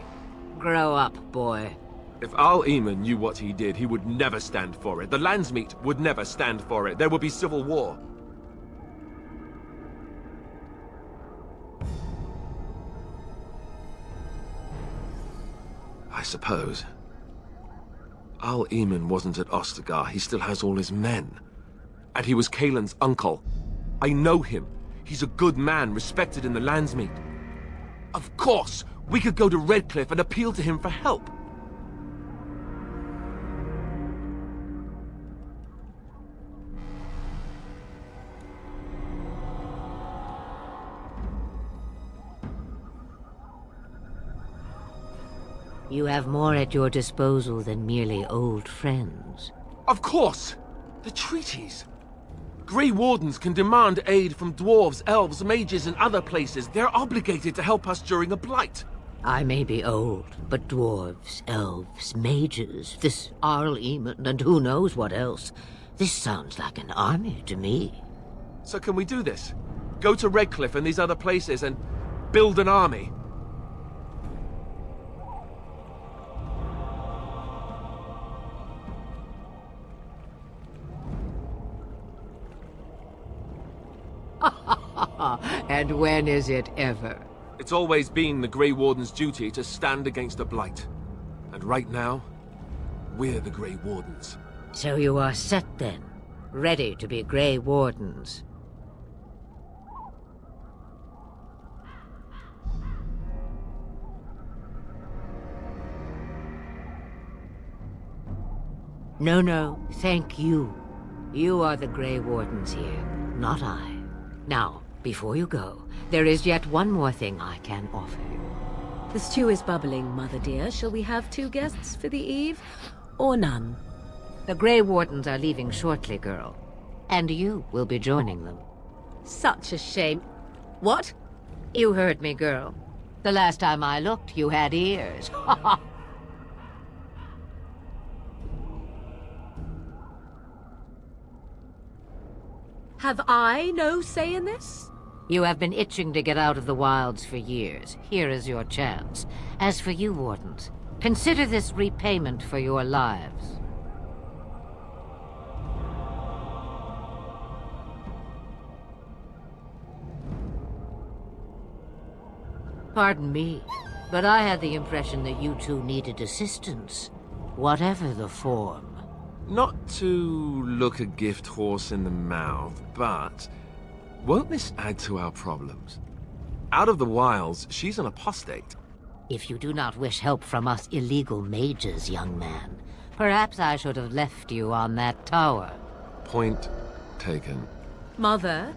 Grow up, boy. If Al-Eamon knew what he did, he would never stand for it. The Landsmeet would never stand for it. There would be civil war. I suppose. Al-Eamon wasn't at Ostagar. He still has all his men. And he was Kaelin's uncle. I know him. He's a good man, respected in the Landsmeet. Of course, we could go to Redcliffe and appeal to him for help. You have more at your disposal than merely old friends. Of course! The treaties! Grey Wardens can demand aid from dwarves, elves, mages, and other places. They're obligated to help us during a blight. I may be old, but dwarves, elves, mages, this Al-Eamon, and who knows what else. This sounds like an army to me. So can we do this? Go to Redcliffe and these other places and build an army? And when is it ever? It's always been the Grey Warden's duty to stand against the Blight. And right now, we're the Grey Wardens. So you are set then, ready to be Grey Wardens. No, thank you. You are the Grey Wardens here, not I. Now, before you go, there is yet one more thing I can offer you. The stew is bubbling, Mother dear. Shall we have 2 guests for the eve, or none? The Grey Wardens are leaving shortly, girl. And you will be joining them. Such a shame. What? You heard me, girl. The last time I looked, you had ears. Have I no say in this? You have been itching to get out of the wilds for years. Here is your chance. As for you, Wardens, consider this repayment for your lives. Pardon me, but I had the impression that you two needed assistance, whatever the form. Not to look a gift horse in the mouth, but won't this add to our problems? Out of the wilds, she's an apostate. If you do not wish help from us illegal mages, young man, perhaps I should have left you on that tower. Point taken. Mother,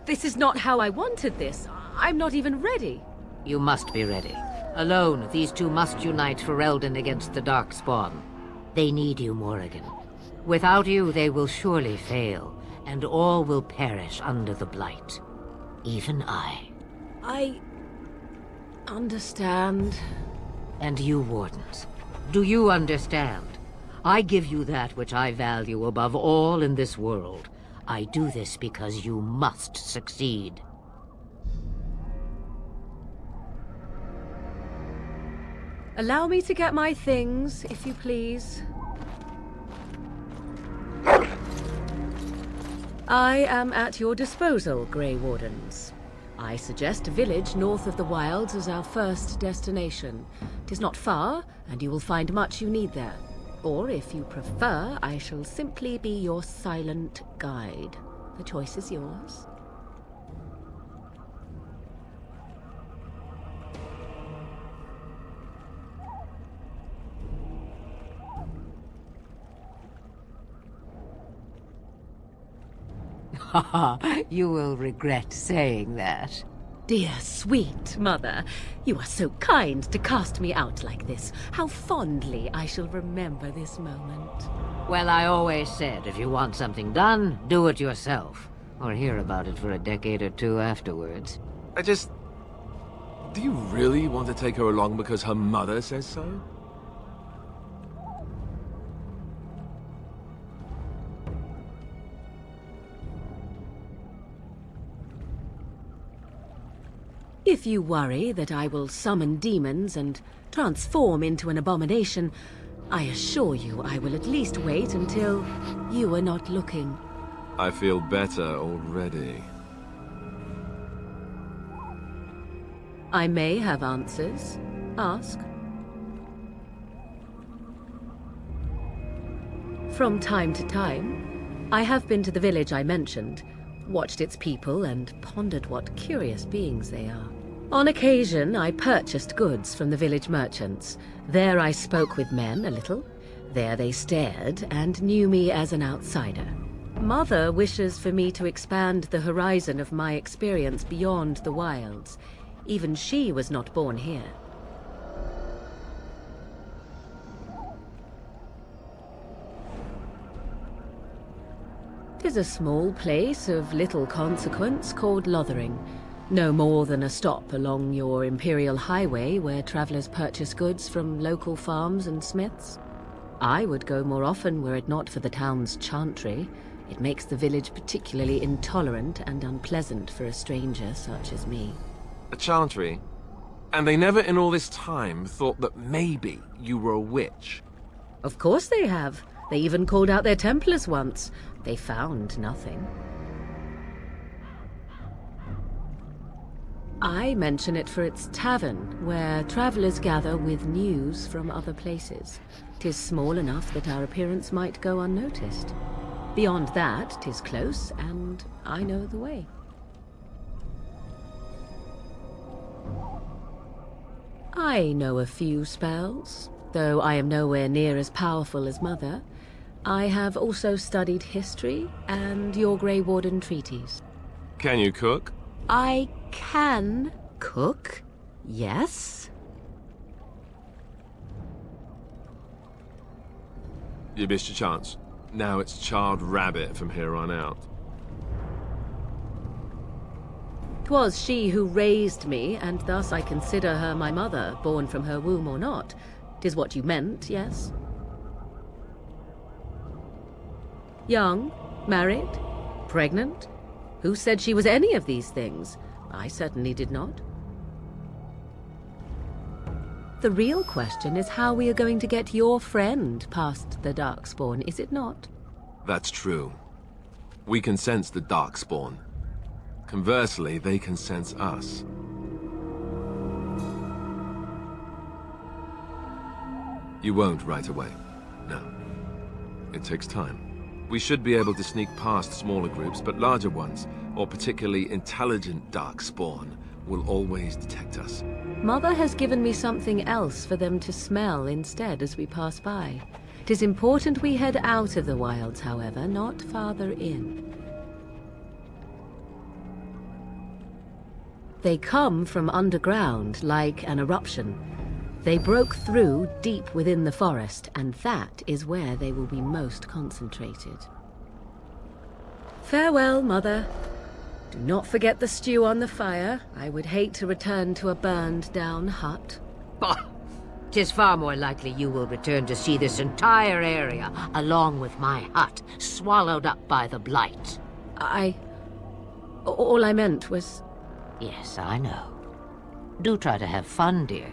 this is not how I wanted this. I'm not even ready. You must be ready. Alone, these two must unite for Eldon against the Darkspawn. They need you, Morrigan. Without you, they will surely fail, and all will perish under the Blight. Even I. I understand. And you, Wardens, do you understand? I give you that which I value above all in this world. I do this because you must succeed. Allow me to get my things, if you please. I am at your disposal, Grey Wardens. I suggest a village north of the wilds as our first destination. 'Tis not far, and you will find much you need there. Or, if you prefer, I shall simply be your silent guide. The choice is yours. You will regret saying that. Dear sweet mother, you are so kind to cast me out like this. How fondly I shall remember this moment. Well, I always said, if you want something done, do it yourself. Or hear about it for a decade or two afterwards. Do you really want to take her along because her mother says so? If you worry that I will summon demons and transform into an abomination, I assure you I will at least wait until you are not looking. I feel better already. I may have answers. Ask. From time to time, I have been to the village I mentioned, watched its people, and pondered what curious beings they are. On occasion, I purchased goods from the village merchants. There I spoke with men a little. There they stared and knew me as an outsider. Mother wishes for me to expand the horizon of my experience beyond the wilds. Even she was not born here. Tis a small place of little consequence called Lothering. No more than a stop along your imperial highway where travelers purchase goods from local farms and smiths. I would go more often were it not for the town's chantry. It makes the village particularly intolerant and unpleasant for a stranger such as me. A chantry? And they never in all this time thought that maybe you were a witch? Of course they have. They even called out their Templars once. They found nothing. I mention it for its tavern, where travelers gather with news from other places. 'Tis small enough that our appearance might go unnoticed. Beyond that, 'tis close, and I know the way. I know a few spells, though I am nowhere near as powerful as Mother. I have also studied history and your Grey Warden treaties. Can you cook? I can cook, yes. You missed your chance. Now it's charred rabbit from here on out. 'Twas she who raised me, and thus I consider her my mother, born from her womb or not. 'Tis what you meant, yes? Young, married, pregnant? Who said she was any of these things? I certainly did not. The real question is how we are going to get your friend past the Darkspawn, is it not? That's true. We can sense the Darkspawn. Conversely, they can sense us. You won't right away. No. It takes time. We should be able to sneak past smaller groups, but larger ones, or particularly intelligent Darkspawn, will always detect us. Mother has given me something else for them to smell instead as we pass by. 'Tis important we head out of the wilds, however, not farther in. They come from underground, like an eruption. They broke through deep within the forest, and that is where they will be most concentrated. Farewell, Mother. Do not forget the stew on the fire. I would hate to return to a burned-down hut. Bah! 'Tis far more likely you will return to see this entire area, along with my hut, swallowed up by the blight. All I meant was... Yes, I know. Do try to have fun, dear.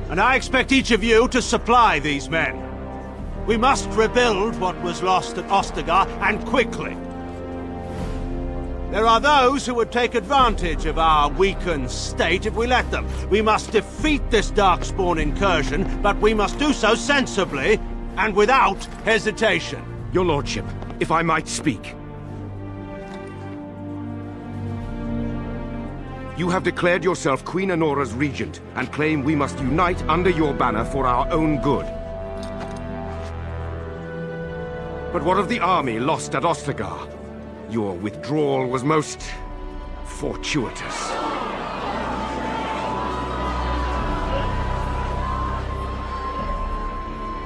And I expect each of you to supply these men. We must rebuild what was lost at Ostagar, and quickly. There are those who would take advantage of our weakened state if we let them. We must defeat this Darkspawn incursion, but we must do so sensibly and without hesitation. Your lordship, if I might speak. You have declared yourself Queen Honora's regent, and claim we must unite under your banner for our own good. But what of the army lost at Ostagar? Your withdrawal was most fortuitous.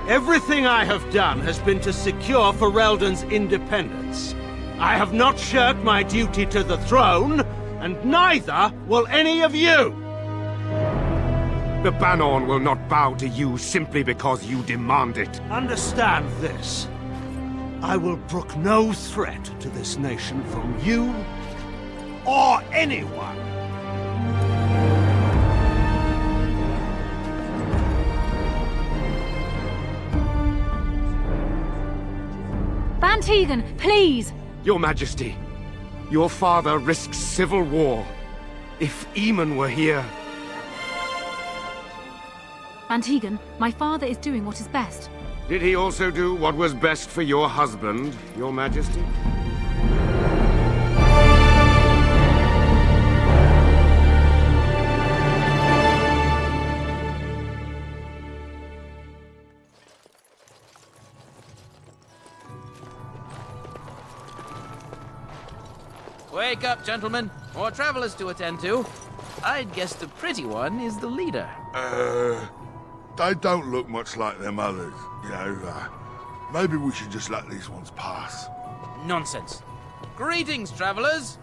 Everything I have done has been to secure Ferelden's independence. I have not shirked my duty to the throne, and neither will any of you! The Banon will not bow to you simply because you demand it. Understand this. I will brook no threat to this nation from you or anyone. Van Tegan, please! Your Majesty, your father risks civil war. If Eamon were here... Van Tegan, my father is doing what is best. Did he also do what was best for your husband, Your Majesty? Wake up, gentlemen. More travelers to attend to. I'd guess the pretty one is the leader. They don't look much like them others, you know. Maybe we should just let these ones pass. Nonsense. Greetings, travelers.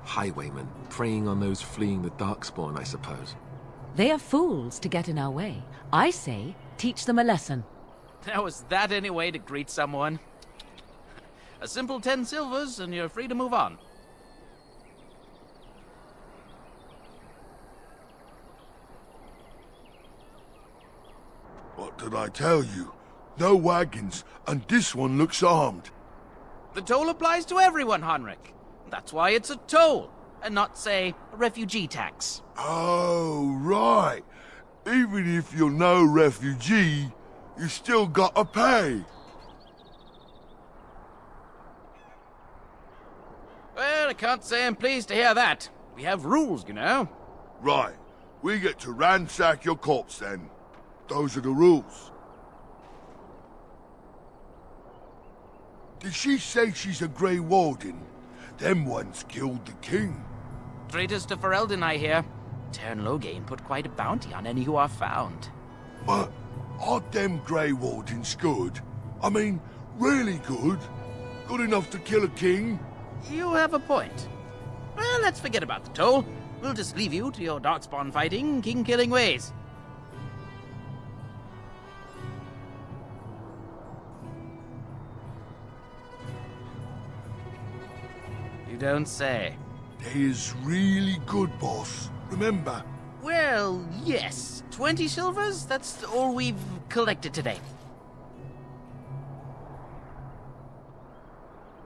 Highwaymen, preying on those fleeing the Darkspawn, I suppose. They are fools to get in our way. I say, teach them a lesson. Now, is that any way to greet someone? A simple 10 silvers, and you're free to move on. What did I tell you? No wagons, and this one looks armed. The toll applies to everyone, Henrik. That's why it's a toll, and not, say, a refugee tax. Oh, right. Even if you're no refugee, you still gotta pay. Well, I can't say I'm pleased to hear that. We have rules, you know. Right. We get to ransack your corpse, then. Those are the rules. Did she say she's a Grey Warden? Them ones killed the king. Traitors to Ferelden, I hear. Tern Loghain put quite a bounty on any who are found. But are them Grey Wardens good? I mean, really good? Good enough to kill a king? You have a point. Well, let's forget about the toll. We'll just leave you to your Darkspawn fighting, king-killing ways. You don't say. They is really good, boss. Remember? Well, yes. 20 silvers? That's all we've collected today.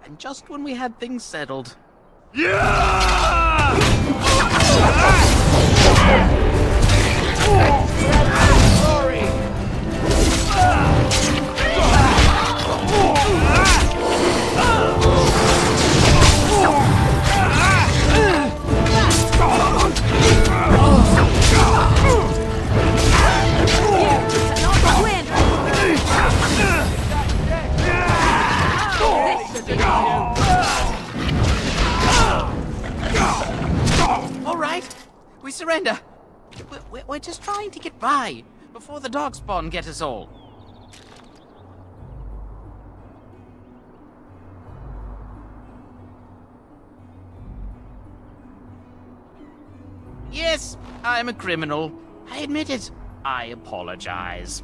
And just when we had things settled... All right, we surrender. We're just trying to get by before the Darkspawn get us all. Yes, I'm a criminal. I admit it. I apologize.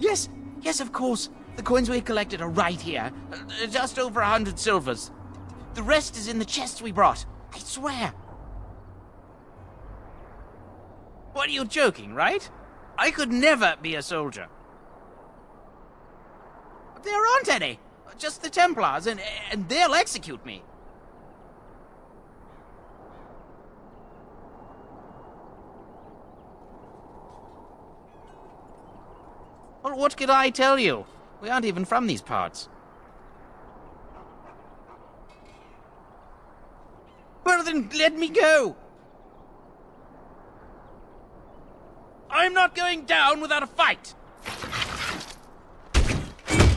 Yes, yes, of course. The coins we collected are right here. Just over 100 silvers. The rest is in the chests we brought. I swear. What, are you joking, right? I could never be a soldier. There aren't any. Just the Templars, and they'll execute me. Well, what could I tell you? We aren't even from these parts. Well, then let me go! I'm not going down without a fight!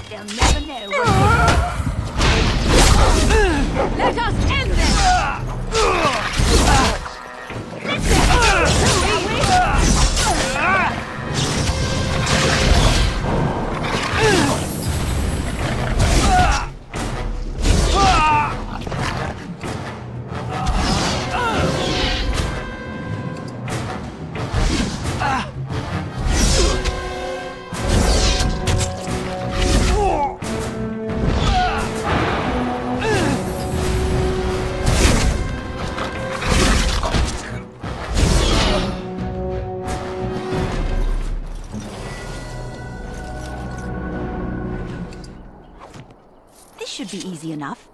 They'll never know what Let us end this! This should be easy enough.